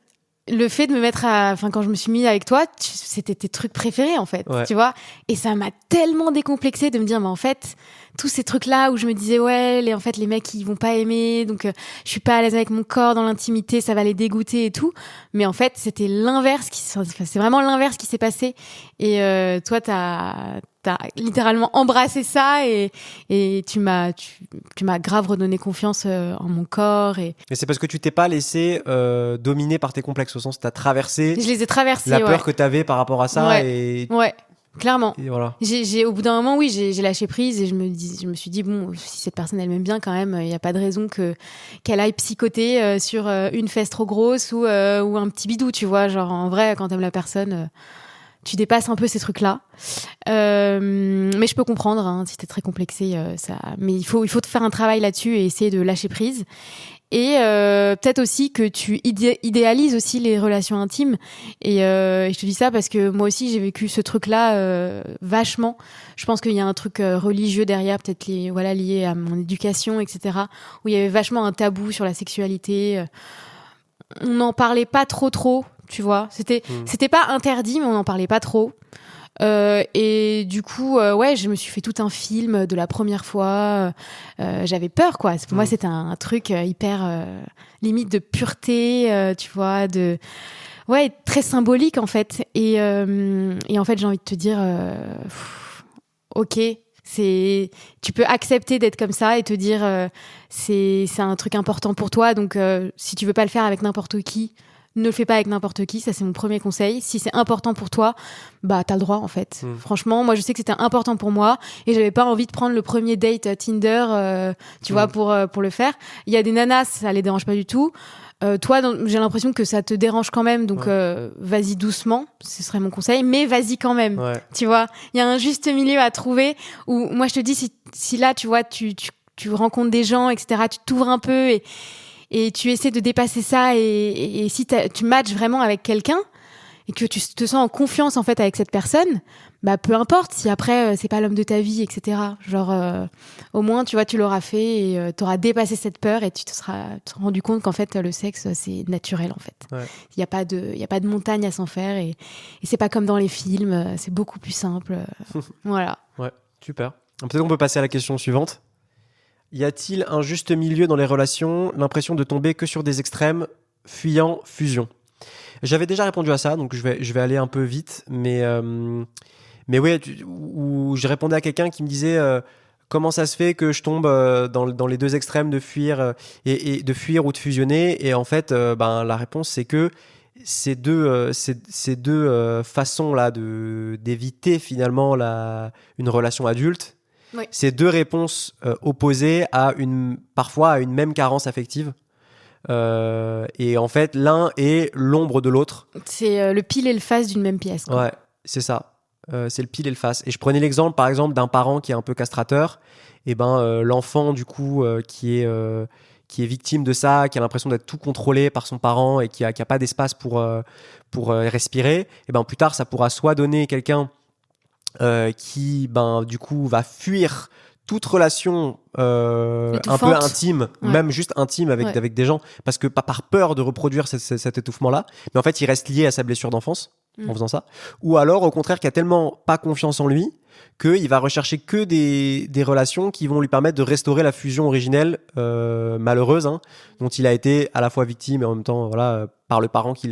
Speaker 1: Le fait de me mettre quand je me suis mise avec toi, c'était tes trucs préférés, en fait, tu vois. Et ça m'a tellement décomplexée de me dire, mais en fait, tous ces trucs-là où je me disais, ouais, les mecs, ils vont pas aimer, donc je suis pas à l'aise avec mon corps dans l'intimité, ça va les dégoûter et tout. Mais en fait, c'était l'inverse c'est vraiment l'inverse qui s'est passé. Et toi, t'as littéralement embrassé ça et tu m'as grave redonné confiance en mon corps. Mais
Speaker 2: c'est parce que tu t'es pas laissé dominer par tes complexes, au sens où t'as traversé.
Speaker 1: Je les ai traversés.
Speaker 2: La peur que t'avais par rapport à ça.
Speaker 1: Ouais, clairement.
Speaker 2: Et voilà.
Speaker 1: J'ai au bout d'un moment, j'ai lâché prise et je me suis dit bon, si cette personne elle m'aime bien quand même, il y a pas de raison qu'elle aille psychoter sur une fesse trop grosse ou un petit bidou, tu vois. Genre en vrai, quand t'aimes la personne. Tu dépasses un peu ces trucs-là. Mais je peux comprendre, hein, si t'es très complexé, mais il faut te faire un travail là-dessus et essayer de lâcher prise. Et peut-être aussi que tu idéalises aussi les relations intimes. Et je te dis ça parce que moi aussi, j'ai vécu ce truc-là vachement. Je pense qu'il y a un truc religieux derrière, peut-être lié à mon éducation, etc., où il y avait vachement un tabou sur la sexualité. On n'en parlait pas trop. Tu vois, c'était pas interdit, mais on n'en parlait pas trop. Et du coup, ouais, je me suis fait tout un film de la première fois. J'avais peur, quoi. Pour moi, c'était un truc hyper limite de pureté, tu vois, ouais, très symbolique en fait. Et en fait, j'ai envie de te dire, ok, tu peux accepter d'être comme ça et te dire, c'est un truc important pour toi. Donc, si tu veux pas le faire avec n'importe qui, ne le fais pas avec n'importe qui, ça c'est mon premier conseil. Si c'est important pour toi, bah t'as le droit en fait. Franchement, moi je sais que c'était important pour moi et j'avais pas envie de prendre le premier date Tinder, tu vois, pour le faire. Il y a des nanas, ça les dérange pas du tout. Toi, j'ai l'impression que ça te dérange quand même, donc vas-y doucement, ce serait mon conseil, mais vas-y quand même. Ouais. Tu vois, il y a un juste milieu à trouver. Où moi je te dis, si là tu vois, tu rencontres des gens, etc., tu t'ouvres un peu et tu essaies de dépasser ça et si tu matches vraiment avec quelqu'un et que tu te sens en confiance en fait avec cette personne, bah peu importe si après c'est pas l'homme de ta vie, etc. Genre au moins tu vois, tu l'auras fait et t'auras dépassé cette peur et tu te seras rendu compte qu'en fait le sexe c'est naturel en fait. Ouais. Il y a pas de montagne à s'en faire et c'est pas comme dans les films, c'est beaucoup plus simple. Voilà.
Speaker 2: Ouais, super. Peut-être qu'on peut passer à la question suivante. Y a-t-il un juste milieu dans les relations, l'impression de tomber que sur des extrêmes, fuyant fusion? J'avais déjà répondu à ça, donc je vais aller un peu vite, mais ouais, où je répondais à quelqu'un qui me disait comment ça se fait que je tombe dans les deux extrêmes de fuir et de fuir ou de fusionner, et en fait, la réponse c'est que ces deux façons là d'éviter finalement une relation adulte. Oui. C'est deux réponses opposées parfois à une même carence affective. Et en fait, l'un est l'ombre de l'autre.
Speaker 1: C'est le pile et le face d'une même pièce, quoi.
Speaker 2: Ouais, c'est ça. C'est le pile et le face. Et je prenais l'exemple, par exemple, d'un parent qui est un peu castrateur. Et l'enfant, du coup, qui est victime de ça, qui a l'impression d'être tout contrôlé par son parent et qui a pas d'espace pour respirer. Et plus tard, ça pourra soit donner quelqu'un qui du coup va fuir toute relation un peu intime, même juste intime avec des gens, parce que pas par peur de reproduire cet étouffement-là, mais en fait il reste lié à sa blessure d'enfance en faisant ça. Ou alors au contraire qui a tellement pas confiance en lui qu'il va rechercher que des relations qui vont lui permettre de restaurer la fusion originelle malheureuse, dont il a été à la fois victime et en même temps par le parent qui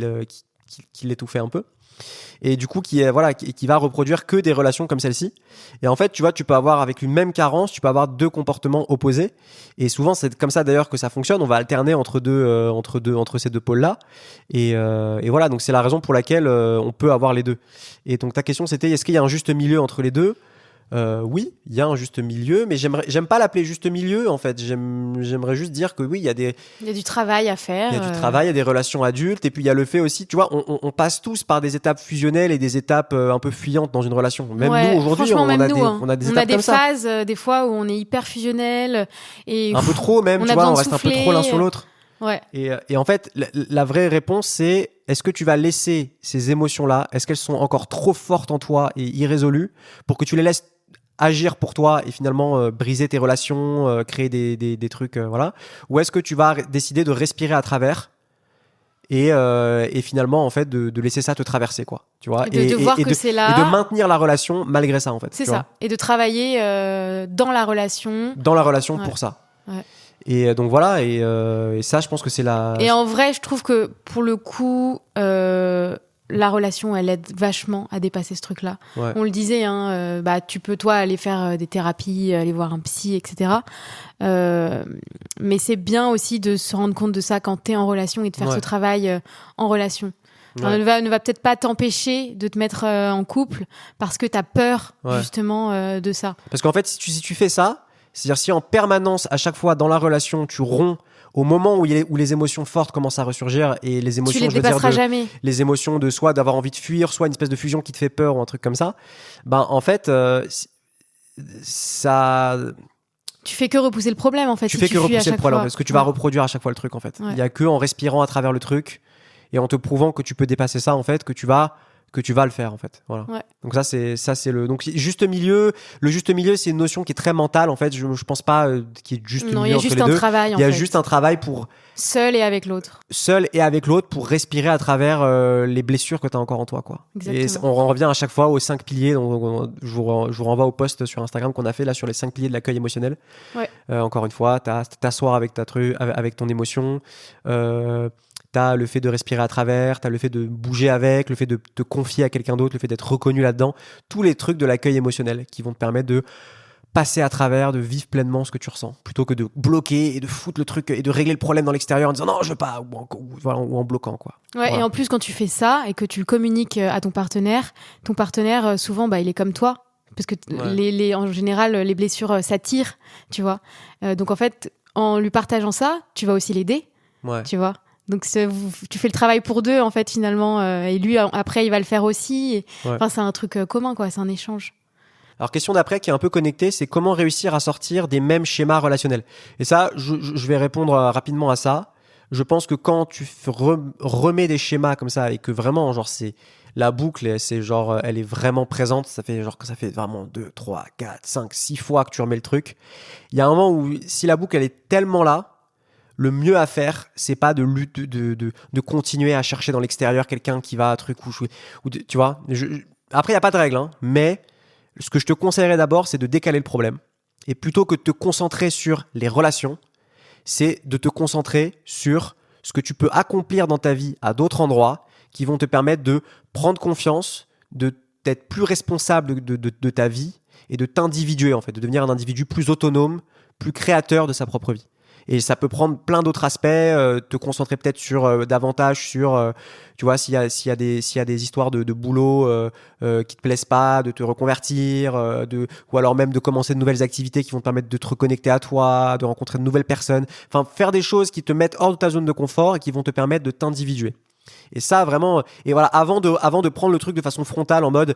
Speaker 2: l'étouffait un peu. Et du coup qui va reproduire que des relations comme celle-ci. Et en fait, tu vois, tu peux avoir avec une même carence, tu peux avoir deux comportements opposés. Et souvent, c'est comme ça d'ailleurs que ça fonctionne. On va alterner entre ces deux pôles-là. Et voilà, donc c'est la raison pour laquelle on peut avoir les deux. Et donc ta question, c'était est-ce qu'il y a un juste milieu entre les deux ? Oui, il y a un juste milieu, mais j'aime pas l'appeler juste milieu en fait. J'aimerais juste dire que oui, il y a
Speaker 1: du travail à faire.
Speaker 2: Il y a du travail, il y a des relations adultes, et puis il y a le fait aussi, tu vois, on passe tous par des étapes fusionnelles et des étapes un peu fuyantes dans une relation. Même nous aujourd'hui, on a des étapes comme ça.
Speaker 1: On a des phases des fois où on est hyper fusionnel et
Speaker 2: un peu trop même, tu vois, on reste un peu trop l'un sur l'autre.
Speaker 1: Ouais.
Speaker 2: Et en fait, la vraie réponse, c'est est-ce que tu vas laisser ces émotions-là, est-ce qu'elles sont encore trop fortes en toi et irrésolues pour que tu les laisses agir pour toi et finalement briser tes relations, créer des trucs, voilà. Ou est-ce que tu vas décider de respirer à travers et finalement en fait de laisser ça te traverser, quoi, tu vois,
Speaker 1: et de
Speaker 2: maintenir la relation malgré ça en fait.
Speaker 1: C'est ça. Et de travailler dans la relation.
Speaker 2: Pour ça.
Speaker 1: Ouais.
Speaker 2: Et donc voilà, et ça, je pense que c'est la.
Speaker 1: Et en vrai, je trouve que pour le coup, la relation, elle aide vachement à dépasser ce truc-là. Ouais. On le disait, tu peux toi aller faire des thérapies, aller voir un psy, etc. Mais c'est bien aussi de se rendre compte de ça quand t'es en relation et de faire ce travail en relation. Alors, ne va peut-être pas t'empêcher de te mettre en couple parce que t'as peur justement de ça.
Speaker 2: Parce qu'en fait, si tu fais ça, c'est-à-dire si en permanence, à chaque fois dans la relation, tu romps au moment où les émotions fortes commencent à ressurgir, et les émotions,
Speaker 1: tu les dépasseras jamais.
Speaker 2: Les émotions de soit d'avoir envie de fuir, soit une espèce de fusion qui te fait peur ou un truc comme ça, en fait, ça.
Speaker 1: Tu fais que repousser le problème en fait.
Speaker 2: Tu fais que repousser le problème parce que tu vas reproduire à chaque fois le truc en fait. Il y a que en respirant à travers le truc et en te prouvant que tu peux dépasser ça en fait que tu vas que tu vas le faire en fait. Voilà.
Speaker 1: Ouais.
Speaker 2: Donc ça c'est le juste milieu. Le juste milieu, c'est une notion qui est très mentale en fait. Je pense pas qu'il y ait juste
Speaker 1: Non,
Speaker 2: milieu
Speaker 1: il y a
Speaker 2: entre
Speaker 1: juste
Speaker 2: les
Speaker 1: un
Speaker 2: deux.
Speaker 1: travail.
Speaker 2: Il y a juste un travail pour
Speaker 1: seul et avec l'autre.
Speaker 2: Seul et avec l'autre pour respirer à travers les blessures que tu as encore en toi quoi.
Speaker 1: Exactement.
Speaker 2: Et on revient à chaque fois aux 5 piliers. Donc, je vous renvoie au post sur Instagram qu'on a fait là sur les 5 piliers de l'accueil émotionnel.
Speaker 1: Ouais.
Speaker 2: Encore une fois, t'asseoir avec avec ton émotion. T'as le fait de respirer à travers, t'as le fait de bouger avec, le fait de te confier à quelqu'un d'autre, le fait d'être reconnu là-dedans. Tous les trucs de l'accueil émotionnel qui vont te permettre de passer à travers, de vivre pleinement ce que tu ressens, plutôt que de bloquer et de foutre le truc et de régler le problème dans l'extérieur en disant non je veux pas, ou en bloquant quoi.
Speaker 1: Ouais,
Speaker 2: Voilà.
Speaker 1: et en plus quand tu fais ça et que tu le communiques à ton partenaire souvent il est comme toi parce que en général les blessures s'attirent, tu vois. Donc en fait en lui partageant ça, tu vas aussi l'aider, tu vois. Donc tu fais le travail pour deux en fait finalement et lui après il va le faire aussi. Enfin c'est un truc commun quoi, c'est un échange.
Speaker 2: Alors, question d'après qui est un peu connectée, c'est comment réussir à sortir des mêmes schémas relationnels. Et ça, je vais répondre rapidement à ça. Je pense que quand tu remets des schémas comme ça et que vraiment, genre, c'est la boucle, c'est genre, elle est vraiment présente, ça fait vraiment 2, 3, 4, 5, 6 fois que tu remets le truc. Il y a un moment où, si la boucle, elle est tellement là, le mieux à faire, c'est pas de continuer à chercher dans l'extérieur quelqu'un qui va truc ou tu vois. Après, il n'y a pas de règle, hein, mais ce que je te conseillerais d'abord, c'est de décaler le problème. Et plutôt que de te concentrer sur les relations, c'est de te concentrer sur ce que tu peux accomplir dans ta vie à d'autres endroits qui vont te permettre de prendre confiance, d'être plus responsable de ta vie et de t'individuer, en fait, de devenir un individu plus autonome, plus créateur de sa propre vie. Et ça peut prendre plein d'autres aspects, te concentrer peut-être davantage sur, tu vois, s'il y a des histoires de boulot qui te plaisent pas, de te reconvertir, ou alors même de commencer de nouvelles activités qui vont te permettre de te reconnecter à toi, de rencontrer de nouvelles personnes. Enfin, faire des choses qui te mettent hors de ta zone de confort et qui vont te permettre de t'individuer. Et ça vraiment, et voilà, avant de prendre le truc de façon frontale en mode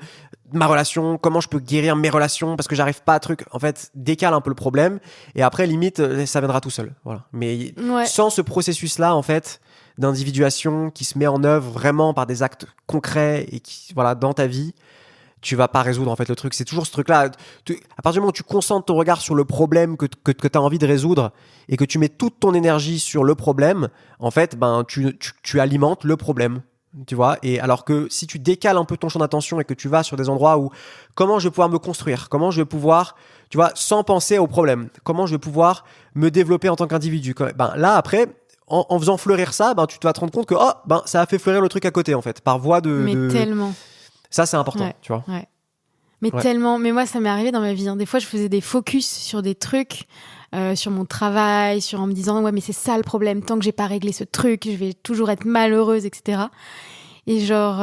Speaker 2: ma relation, comment je peux guérir mes relations parce que j'arrive pas à truc, en fait décale un peu le problème et après limite ça viendra tout seul, voilà. Mais sans ce processus là en fait d'individuation qui se met en œuvre vraiment par des actes concrets et qui voilà dans ta vie, tu vas pas résoudre en fait le truc. C'est toujours ce truc là, à partir du moment où tu concentres ton regard sur le problème que tu as envie de résoudre et que tu mets toute ton énergie sur le problème, en fait ben tu alimentes le problème, tu vois. Et alors que si tu décales un peu ton champ d'attention et que tu vas sur des endroits où comment je vais pouvoir me construire, comment je vais pouvoir, tu vois, sans penser au problème, comment je vais pouvoir me développer en tant qu'individu, ben là après en faisant fleurir ça, ben tu vas te rendre compte que ça a fait fleurir le truc à côté en fait par voie de
Speaker 1: tellement.
Speaker 2: Ça, c'est important, tu vois.
Speaker 1: Ouais. Mais tellement. Mais moi, ça m'est arrivé dans ma vie. Hein. Des fois, je faisais des focus sur des trucs, sur mon travail, en me disant, ouais, mais c'est ça le problème. Tant que j'ai pas réglé ce truc, je vais toujours être malheureuse, etc. Et genre,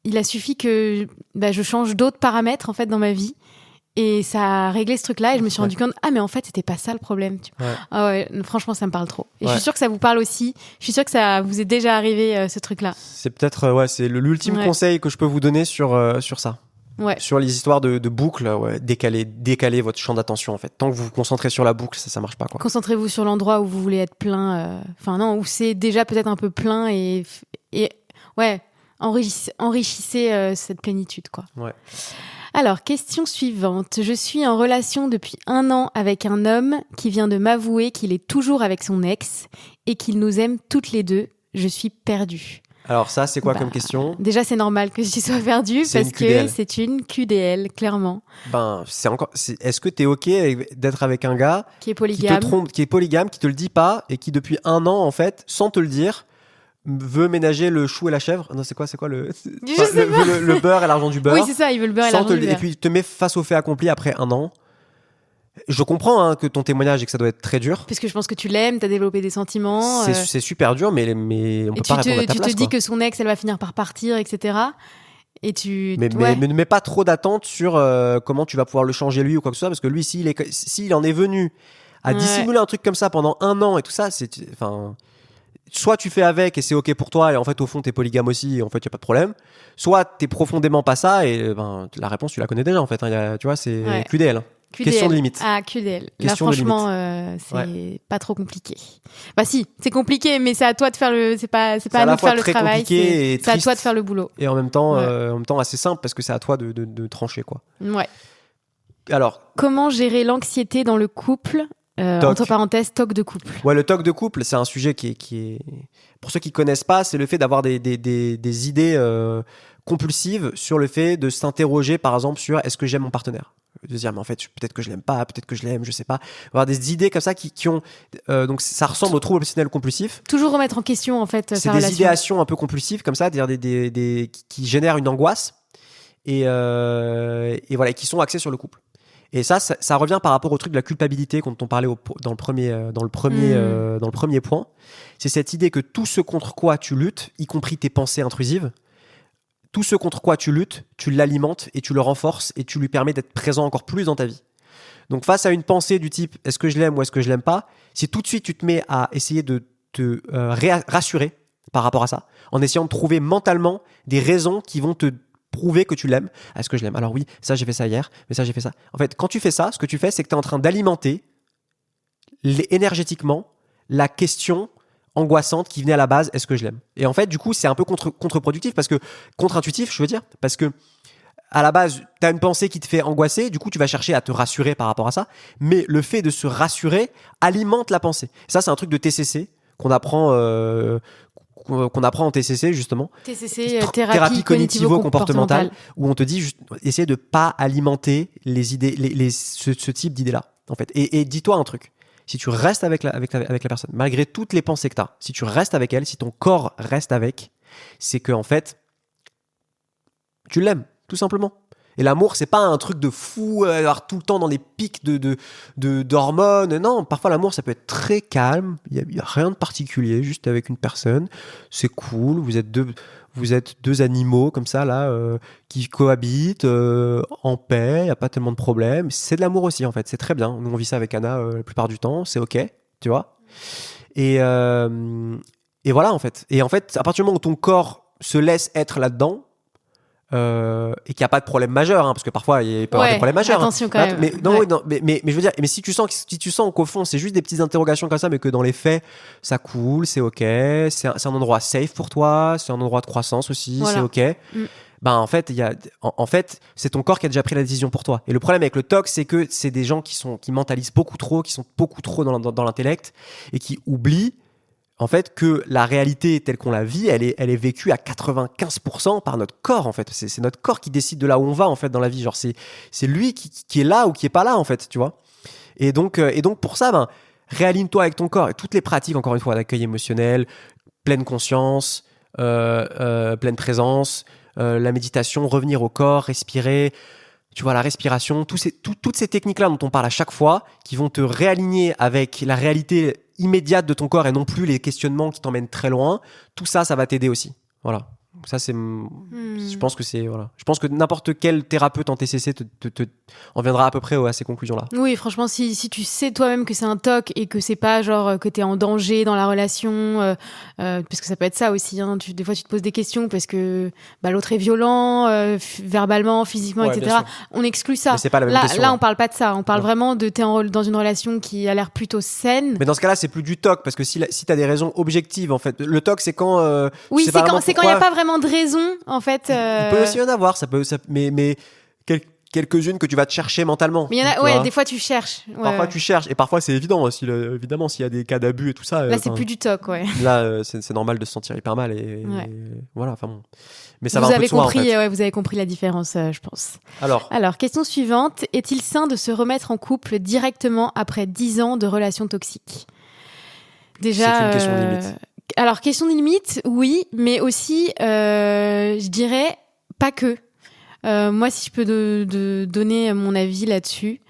Speaker 1: il a suffi que je change d'autres paramètres, en fait, dans ma vie. Et ça a réglé ce truc-là. Et je me suis rendu compte, mais en fait, c'était pas ça le problème. Tu vois. Ah ouais, franchement, ça me parle trop. Et je suis sûre que ça vous parle aussi. Je suis sûre que ça vous est déjà arrivé, ce truc-là.
Speaker 2: C'est peut-être, c'est l'ultime conseil que je peux vous donner sur ça.
Speaker 1: Ouais.
Speaker 2: Sur les histoires de boucles, décaler votre champ d'attention, en fait. Tant que vous vous concentrez sur la boucle, ça marche pas, quoi.
Speaker 1: Concentrez-vous sur l'endroit où vous voulez être plein. Où c'est déjà peut-être un peu plein et enrichissez cette plénitude, quoi.
Speaker 2: Ouais.
Speaker 1: Alors, question suivante. Je suis en relation depuis 1 an avec un homme qui vient de m'avouer qu'il est toujours avec son ex et qu'il nous aime toutes les deux. Je suis perdue.
Speaker 2: Alors ça, c'est quoi comme question ?
Speaker 1: Déjà, c'est normal que tu sois perdue parce que c'est une QDL, clairement.
Speaker 2: Est-ce que t'es OK d'être avec un gars
Speaker 1: qui est polygame,
Speaker 2: qui te le dit pas et qui depuis 1 an, en fait, sans te le dire, veut ménager le chou et la chèvre. Non, c'est quoi le beurre et l'argent du beurre.
Speaker 1: Oui, c'est ça, il veut le beurre et l'argent du beurre.
Speaker 2: Et puis, il te met face au fait accompli après 1 an. Je comprends que ton témoignage et que ça doit être très dur.
Speaker 1: Parce que je pense que tu l'aimes, t'as développé des sentiments.
Speaker 2: C'est super dur, mais on peut pas répondre à ta place.
Speaker 1: Tu te dis que son ex, elle va finir par partir, etc. Et
Speaker 2: mais ne mets pas trop d'attente sur comment tu vas pouvoir le changer lui ou quoi que ce soit, parce que lui, s'il en est venu à dissimuler un truc comme ça pendant 1 an et tout ça, soit tu fais avec et c'est OK pour toi et en fait au fond t'es polygame aussi et en fait y a pas de problème, soit t'es profondément pas ça et la réponse tu la connais déjà en fait, hein, tu vois, c'est QDL.
Speaker 1: QDL.
Speaker 2: Question de limite.
Speaker 1: Ah, QDL.
Speaker 2: Question
Speaker 1: là,
Speaker 2: de
Speaker 1: franchement, c'est pas trop compliqué. Bah si, c'est compliqué, mais c'est à toi de faire le. C'est pas à nous de faire le travail. C'est à toi de faire le boulot.
Speaker 2: Et en même temps, assez simple parce que c'est à toi de trancher, quoi.
Speaker 1: Ouais.
Speaker 2: Alors.
Speaker 1: Comment gérer l'anxiété dans le couple entre parenthèses, TOC de couple.
Speaker 2: Ouais, le TOC de couple, c'est un sujet qui est... Pour ceux qui connaissent pas, c'est le fait d'avoir des idées compulsives sur le fait de s'interroger, par exemple, sur est-ce que j'aime mon partenaire ? De se dire, mais en fait, peut-être que je l'aime pas, peut-être que je l'aime, je sais pas. Avoir des idées comme ça qui ont... donc, ça ressemble au trouble obsessionnel compulsif.
Speaker 1: Toujours remettre en question, en fait, sa relation.
Speaker 2: C'est des idéations un peu compulsives, comme ça, qui génèrent une angoisse et voilà, qui sont axées sur le couple. Et ça revient par rapport au truc de la culpabilité dont on parlait dans le premier point. C'est cette idée que tout ce contre quoi tu luttes, y compris tes pensées intrusives, tout ce contre quoi tu luttes, tu l'alimentes et tu le renforces et tu lui permets d'être présent encore plus dans ta vie. Donc face à une pensée du type est-ce que je l'aime ou est-ce que je l'aime pas, si tout de suite tu te mets à essayer de te rassurer par rapport à ça, en essayant de trouver mentalement des raisons qui vont te prouver que tu l'aimes. Est-ce que je l'aime ? Alors oui, ça j'ai fait ça hier, mais ça j'ai fait ça. En fait, quand tu fais ça, ce que tu fais, c'est que tu es en train d'alimenter énergétiquement la question angoissante qui venait à la base, est-ce que je l'aime ? Et en fait, du coup, c'est un peu contre-productif, parce que contre-intuitif, je veux dire, parce que à la base, tu as une pensée qui te fait angoisser, du coup, tu vas chercher à te rassurer par rapport à ça, mais le fait de se rassurer alimente la pensée. Ça, c'est un truc de TCC qu'on apprend en TCC, justement.
Speaker 1: TCC, thérapie cognitivo-comportementale,
Speaker 2: où on te dit juste, essayer de pas alimenter les idées, ce type d'idées-là, en fait. Et dis-toi un truc. Si tu restes avec la personne, malgré toutes les pensées que tu as, si tu restes avec elle, si ton corps reste avec, c'est que, en fait, tu l'aimes, tout simplement. Et l'amour, c'est pas un truc de fou, avoir tout le temps dans des pics d'hormones. Non, parfois l'amour, ça peut être très calme. Il y a rien de particulier, juste avec une personne. C'est cool. Vous êtes deux animaux comme ça là, qui cohabitent en paix. Il y a pas tellement de problèmes. C'est de l'amour aussi en fait. C'est très bien. Nous on vit ça avec Anna la plupart du temps. C'est ok, tu vois. Et voilà en fait. Et en fait, à partir du moment où ton corps se laisse être là-dedans. Et qu'il n'y a pas de problème majeur, hein, parce que parfois il peut y avoir des problèmes majeurs.
Speaker 1: Attention quand même.
Speaker 2: Mais je veux dire, mais si tu sens qu'au fond c'est juste des petites interrogations comme ça, mais que dans les faits ça coule, c'est ok, c'est un endroit safe pour toi, c'est un endroit de croissance aussi, voilà. C'est ok. Ben en fait, c'est ton corps qui a déjà pris la décision pour toi. Et le problème avec le TOC, c'est que c'est des gens qui mentalisent beaucoup trop, qui sont beaucoup trop dans l'intellect et qui oublient. En fait, que la réalité telle qu'on la vit, elle est vécue à 95% par notre corps, en fait. C'est notre corps qui décide de là où on va, en fait, dans la vie. Genre, c'est lui qui est là ou qui est pas là, en fait, tu vois. Et donc pour ça, réaligne-toi avec ton corps. Et toutes les pratiques, encore une fois, d'accueil émotionnel, pleine conscience, pleine présence, la méditation, revenir au corps, respirer, tu vois, la respiration, toutes ces techniques-là dont on parle à chaque fois, qui vont te réaligner avec la réalité immédiate de ton corps et non plus les questionnements qui t'emmènent très loin, tout ça, ça va t'aider aussi. Voilà. Ça, c'est... Je pense que c'est... Voilà. Je pense que n'importe quel thérapeute en TCC en viendra à peu près à ces conclusions-là.
Speaker 1: Oui, franchement, si tu sais toi-même que c'est un TOC et que c'est pas genre que t'es en danger dans la relation, parce que ça peut être ça aussi, hein, des fois tu te poses des questions parce que l'autre est violent, verbalement, physiquement, etc. On exclut ça.
Speaker 2: Mais c'est pas la même question.
Speaker 1: Là, on parle pas de ça. On parle vraiment de t'es dans une relation qui a l'air plutôt saine.
Speaker 2: Mais dans ce cas-là, c'est plus du TOC, parce que si t'as des raisons objectives, en fait. Le TOC, c'est quand...
Speaker 1: oui, c'est quand il n'y a pas vraiment de raison, en fait.
Speaker 2: Il peut aussi y en avoir, mais quelques-unes que tu vas te chercher mentalement.
Speaker 1: Mais il y en a, des fois tu cherches.
Speaker 2: Parfois tu cherches, et parfois c'est évident, évidemment, s'il y a des cas d'abus et tout ça.
Speaker 1: Là, c'est plus du TOC, ouais.
Speaker 2: Là, c'est normal de se sentir hyper mal, et voilà, enfin bon. Mais ça
Speaker 1: vous
Speaker 2: va un
Speaker 1: avez
Speaker 2: peu de soi,
Speaker 1: compris,
Speaker 2: en fait.
Speaker 1: vous avez compris la différence, je pense.
Speaker 2: Alors,
Speaker 1: question suivante. Est-il sain de se remettre en couple directement après 10 ans de relations toxiques ? Déjà,
Speaker 2: c'est une question de limite.
Speaker 1: Alors, question de limite, oui, mais aussi, je dirais, pas que. Moi, si je peux donner mon avis là-dessus,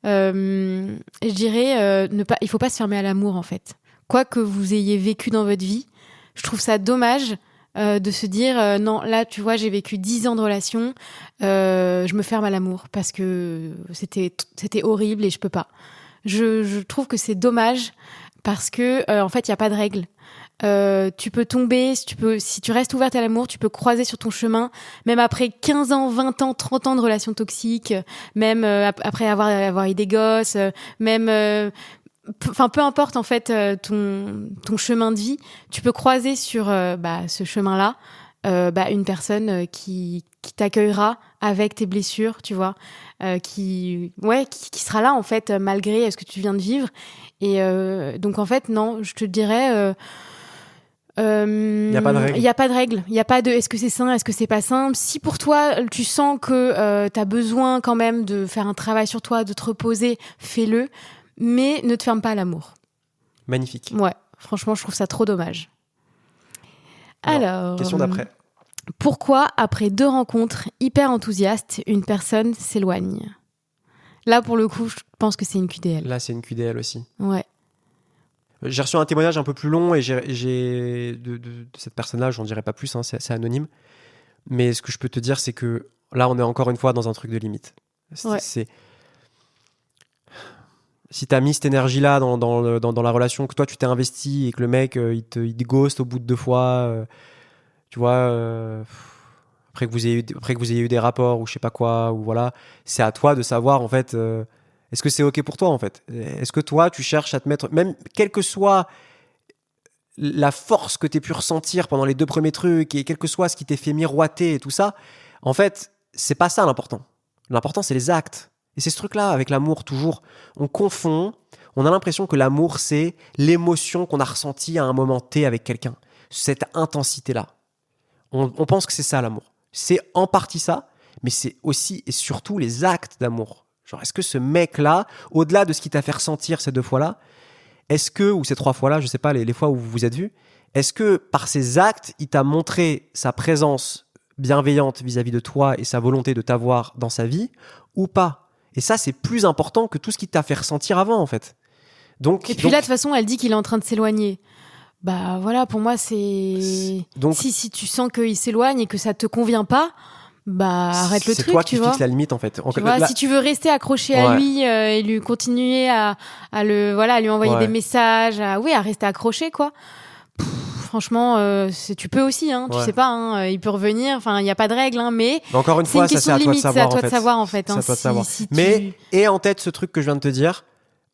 Speaker 1: je dirais, il faut pas se fermer à l'amour, en fait. Quoi que vous ayez vécu dans votre vie, je trouve ça dommage de se dire, non, là, tu vois, j'ai vécu 10 ans de relation, je me ferme à l'amour parce que c'était horrible et je peux pas. Je trouve que c'est dommage parce que en fait, il y a pas de règle. Tu peux tomber, si tu restes ouverte à l'amour, tu peux croiser sur ton chemin, même après 15 ans, 20 ans, 30 ans de relations toxiques, même après avoir eu des gosses, même peu importe en fait ton chemin de vie, tu peux croiser sur ce chemin-là une personne qui t'accueillera avec tes blessures, tu vois, qui sera là en fait malgré ce que tu viens de vivre. Et donc en fait non, je te dirais
Speaker 2: il n'y a pas de règle.
Speaker 1: Il n'y a pas de règle. Il n'y a pas de est-ce que c'est sain, est-ce que c'est pas simple. Si pour toi, tu sens que tu as besoin quand même de faire un travail sur toi, de te reposer, fais-le. Mais ne te ferme pas à l'amour.
Speaker 2: Magnifique.
Speaker 1: Ouais, franchement, je trouve ça trop dommage. Alors
Speaker 2: question d'après.
Speaker 1: Pourquoi, après 2 rencontres hyper enthousiastes, une personne s'éloigne ? Là, pour le coup, je pense que c'est une QDL.
Speaker 2: Là, c'est une QDL aussi.
Speaker 1: Ouais.
Speaker 2: J'ai reçu un témoignage un peu plus long et de cette personne-là, j'en dirai pas plus, hein, c'est anonyme. Mais ce que je peux te dire, c'est que là, on est encore une fois dans un truc de limite. Si t'as mis cette énergie-là dans la relation, que toi, tu t'es investi et que le mec, il te ghost au bout de 2 fois, tu vois, après que vous ayez eu des rapports ou je sais pas quoi, ou voilà, c'est à toi de savoir, en fait... est-ce que c'est OK pour toi, en fait ? Est-ce que toi, tu cherches à te mettre... Même quelle que soit la force que tu aies pu ressentir pendant les 2 premiers trucs et quel que soit ce qui t'ait fait miroiter et tout ça, en fait, c'est pas ça l'important. L'important, c'est les actes. Et c'est ce truc-là, avec l'amour, toujours. On confond, on a l'impression que l'amour, c'est l'émotion qu'on a ressentie à un moment T avec quelqu'un. Cette intensité-là. On pense que c'est ça, l'amour. C'est en partie ça, mais c'est aussi et surtout les actes d'amour. Genre, est-ce que ce mec-là, au-delà de ce qu'il t'a fait ressentir ces 2 fois-là, est-ce que, ou ces 3 fois-là, je sais pas, les fois où vous vous êtes vus, est-ce que par ses actes, il t'a montré sa présence bienveillante vis-à-vis de toi et sa volonté de t'avoir dans sa vie, ou pas ? Et ça, c'est plus important que tout ce qu'il t'a fait ressentir avant, en fait. Là,
Speaker 1: de toute façon, elle dit qu'il est en train de s'éloigner. Bah voilà, pour moi, c'est... Si tu sens qu'il s'éloigne et que ça te convient pas... Bah arrête le truc, tu vois.
Speaker 2: C'est toi qui fixes la limite en fait.
Speaker 1: Si tu veux rester accroché à lui et lui continuer à lui envoyer des messages, à rester accroché quoi. Franchement, tu peux aussi, hein. Tu sais pas, hein, il peut revenir. Enfin, il y a pas de règle, hein, mais
Speaker 2: encore une fois, ça c'est à toi de savoir.
Speaker 1: C'est à toi de savoir en fait.
Speaker 2: C'est à toi de savoir. Mais et en tête ce truc que je viens de te dire.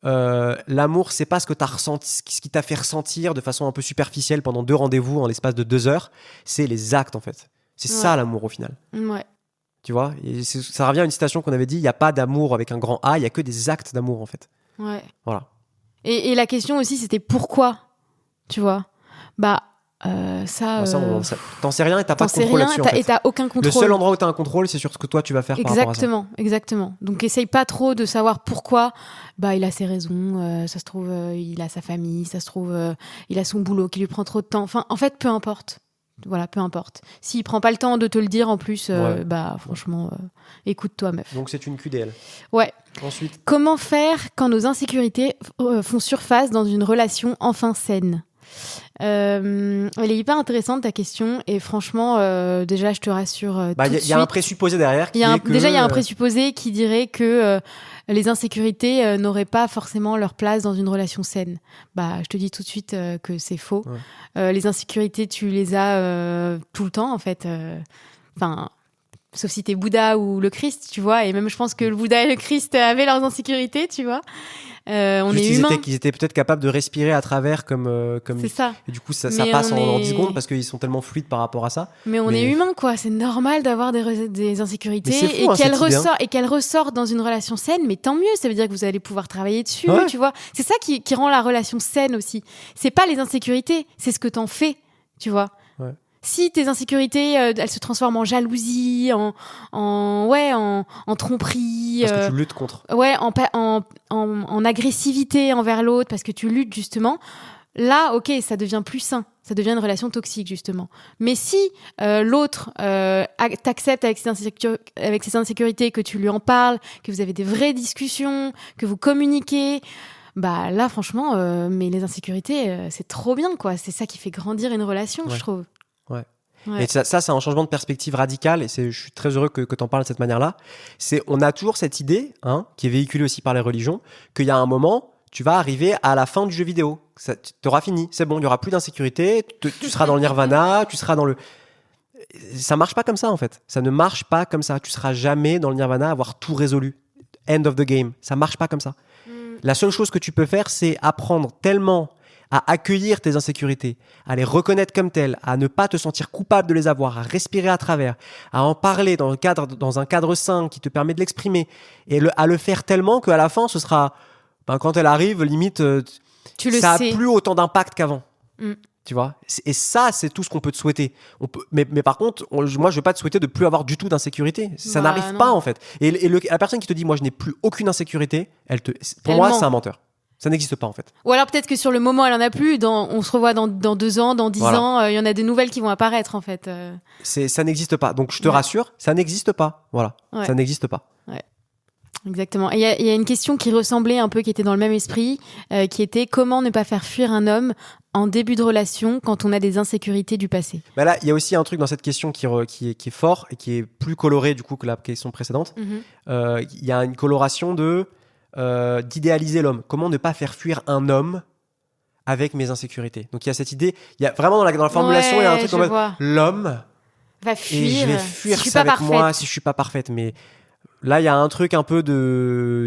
Speaker 2: L'amour, c'est pas ce que t'as ressenti, ce qui t'a fait ressentir de façon un peu superficielle pendant 2 rendez-vous en l'espace de 2 heures. C'est les actes en fait. C'est ça l'amour au final.
Speaker 1: Ouais.
Speaker 2: Tu vois, et ça revient à une citation qu'on avait dit, il n'y a pas d'amour avec un grand A, il n'y a que des actes d'amour en fait.
Speaker 1: Ouais.
Speaker 2: Voilà.
Speaker 1: Et la question aussi, c'était pourquoi, tu vois.
Speaker 2: T'en sais rien et t'as pas de contrôle là-dessus.
Speaker 1: Et t'as aucun contrôle.
Speaker 2: Le seul endroit où t'as un contrôle, c'est sur ce que toi tu vas faire par rapport à ça.
Speaker 1: Exactement. Donc essaye pas trop de savoir pourquoi. Il a ses raisons, ça se trouve, il a sa famille, ça se trouve, il a son boulot qui lui prend trop de temps. Enfin, en fait, peu importe. Voilà, peu importe. S'il prend pas le temps de te le dire en plus, franchement, écoute-toi, meuf.
Speaker 2: Donc c'est une QDL.
Speaker 1: Ouais.
Speaker 2: Ensuite.
Speaker 1: Comment faire quand nos insécurités font surface dans une relation enfin saine ? Elle est hyper intéressante ta question et franchement déjà je te rassure
Speaker 2: il y a un présupposé derrière
Speaker 1: il y a un présupposé qui dirait que les insécurités n'auraient pas forcément leur place dans une relation saine. Je te dis tout de suite que c'est faux. Les insécurités tu les as tout le temps en fait, sauf si t'es Bouddha ou le Christ, tu vois, et même je pense que le Bouddha et le Christ avaient leurs insécurités, tu vois. On est humains.
Speaker 2: Ils étaient peut-être capables de respirer à travers comme
Speaker 1: c'est ça.
Speaker 2: Et du coup ça passe en 10 secondes parce qu'ils sont tellement fluides par rapport à ça.
Speaker 1: Mais on est humains quoi, c'est normal d'avoir des insécurités
Speaker 2: fou,
Speaker 1: et qu'elles ressortent dans une relation saine, mais tant mieux, ça veut dire que vous allez pouvoir travailler dessus, tu vois. C'est ça qui rend la relation saine aussi. C'est pas les insécurités, c'est ce que t'en fais, tu vois.
Speaker 2: Ouais.
Speaker 1: Si tes insécurités, elles se transforment en jalousie, en tromperie,
Speaker 2: parce que tu luttes contre.
Speaker 1: Ouais, en agressivité envers l'autre, parce que tu luttes justement. Là, ok, ça devient plus sain, ça devient une relation toxique justement. Mais si l'autre t'accepte avec ses insécurités, que tu lui en parles, que vous avez des vraies discussions, que vous communiquez. Là, franchement, mais les insécurités, c'est trop bien, quoi. C'est ça qui fait grandir une relation, je trouve.
Speaker 2: Ouais. Et ça, c'est un changement de perspective radical et je suis très heureux que tu en parles de cette manière-là. On a toujours cette idée, qui est véhiculée aussi par les religions, qu'il y a un moment, tu vas arriver à la fin du jeu vidéo. Tu auras fini, c'est bon, il n'y aura plus d'insécurité, tu seras dans le nirvana, tu seras dans le... Ça marche pas comme ça en fait. Ça ne marche pas comme ça. Tu seras jamais dans le nirvana à avoir tout résolu. End of the game. Ça marche pas comme ça. La seule chose que tu peux faire, c'est apprendre tellement à accueillir tes insécurités, à les reconnaître comme telles, à ne pas te sentir coupable de les avoir, à respirer à travers, à en parler dans un cadre sain qui te permet de l'exprimer, et à le faire tellement qu'à la fin, ce sera, quand elle arrive, limite, ça a plus autant d'impact qu'avant. Tu vois, et ça, c'est tout ce qu'on peut te souhaiter. Mais par contre, moi, je veux pas te souhaiter de plus avoir du tout d'insécurité. Ça n'arrive pas, en fait. Et la personne qui te dit, moi, je n'ai plus aucune insécurité, pour moi, c'est un menteur. Ça n'existe pas, en fait.
Speaker 1: Ou alors peut-être que sur le moment, elle en a plus. On se revoit dans 2 ans, dans 10 ans. Il y en a des nouvelles qui vont apparaître, en fait.
Speaker 2: Ça n'existe pas. Donc, je te rassure, ça n'existe pas. Voilà. Ouais. Ça n'existe pas.
Speaker 1: Ouais. Exactement. Et il y a une question qui ressemblait un peu, qui était dans le même esprit, qui était comment ne pas faire fuir un homme en début de relation quand on a des insécurités du passé.
Speaker 2: Là, il y a aussi un truc dans cette question qui est fort et qui est plus coloré du coup que la question précédente. Il y a une coloration d'idéaliser l'homme. Comment ne pas faire fuir un homme avec mes insécurités. Donc il y a cette idée, il y a vraiment dans la formulation, il y a un truc comme l'homme
Speaker 1: va fuir,
Speaker 2: et je vais fuir ça avec moi si je suis pas parfaite. Mais là, il y a un truc un peu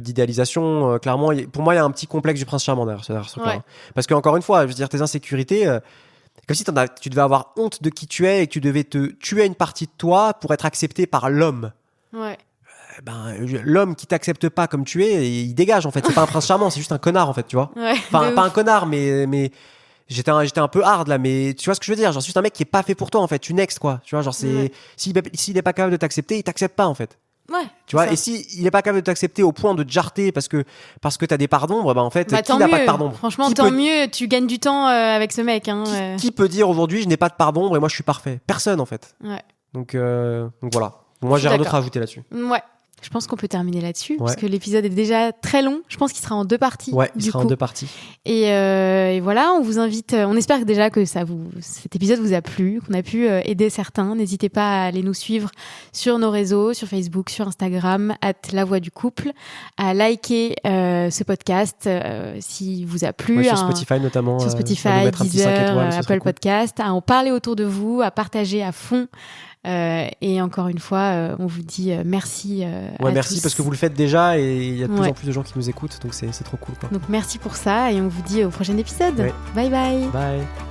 Speaker 2: d'idéalisation. Clairement, pour moi, il y a un petit complexe du prince charmant derrière ce truc-là. Parce qu'encore une fois, je veux dire, tes insécurités, comme si tu devais avoir honte de qui tu es et que tu devais te tuer une partie de toi pour être accepté par l'homme.
Speaker 1: Ouais.
Speaker 2: L'homme qui t'accepte pas comme tu es, il dégage en fait. C'est pas un prince charmant, c'est juste un connard en fait, tu vois. Enfin, pas un connard, mais j'étais un peu hard là, mais tu vois ce que je veux dire. Genre, c'est juste un mec qui est pas fait pour toi en fait. Tu next quoi. Tu vois, genre s'il est pas capable de t'accepter, il t'accepte pas en fait.
Speaker 1: Ouais.
Speaker 2: Tu vois, et s'il est pas capable de t'accepter au point de te jarter parce que t'as des parts d'ombre, en fait, qui n'a pas de part d'ombre?
Speaker 1: Franchement, tant mieux, tu gagnes du temps avec ce mec.
Speaker 2: Qui peut dire aujourd'hui, je n'ai pas de part d'ombre et moi je suis parfait? Personne en fait.
Speaker 1: Ouais.
Speaker 2: Donc voilà. Moi j'ai rien d'autre à ajouter là-dessus.
Speaker 1: Ouais. Je pense qu'on peut terminer là-dessus parce que l'épisode est déjà très long. Je pense qu'il sera en 2 parties.
Speaker 2: Ouais, il sera en 2 parties.
Speaker 1: Et voilà, on vous invite. On espère déjà que cet épisode vous a plu, qu'on a pu aider certains. N'hésitez pas à aller nous suivre sur nos réseaux, sur Facebook, sur Instagram, @lavoixducouple, à liker ce podcast si vous a plu.
Speaker 2: Sur Spotify notamment.
Speaker 1: Sur Spotify, Deezer, Apple Podcast, à en parler autour de vous, à partager à fond. Et encore une fois, on vous dit merci.
Speaker 2: Merci parce que vous le faites déjà et il y a de plus en plus de gens qui nous écoutent, donc c'est trop cool quoi.
Speaker 1: Donc merci pour ça et on vous dit au prochain épisode. Bye bye.
Speaker 2: Bye.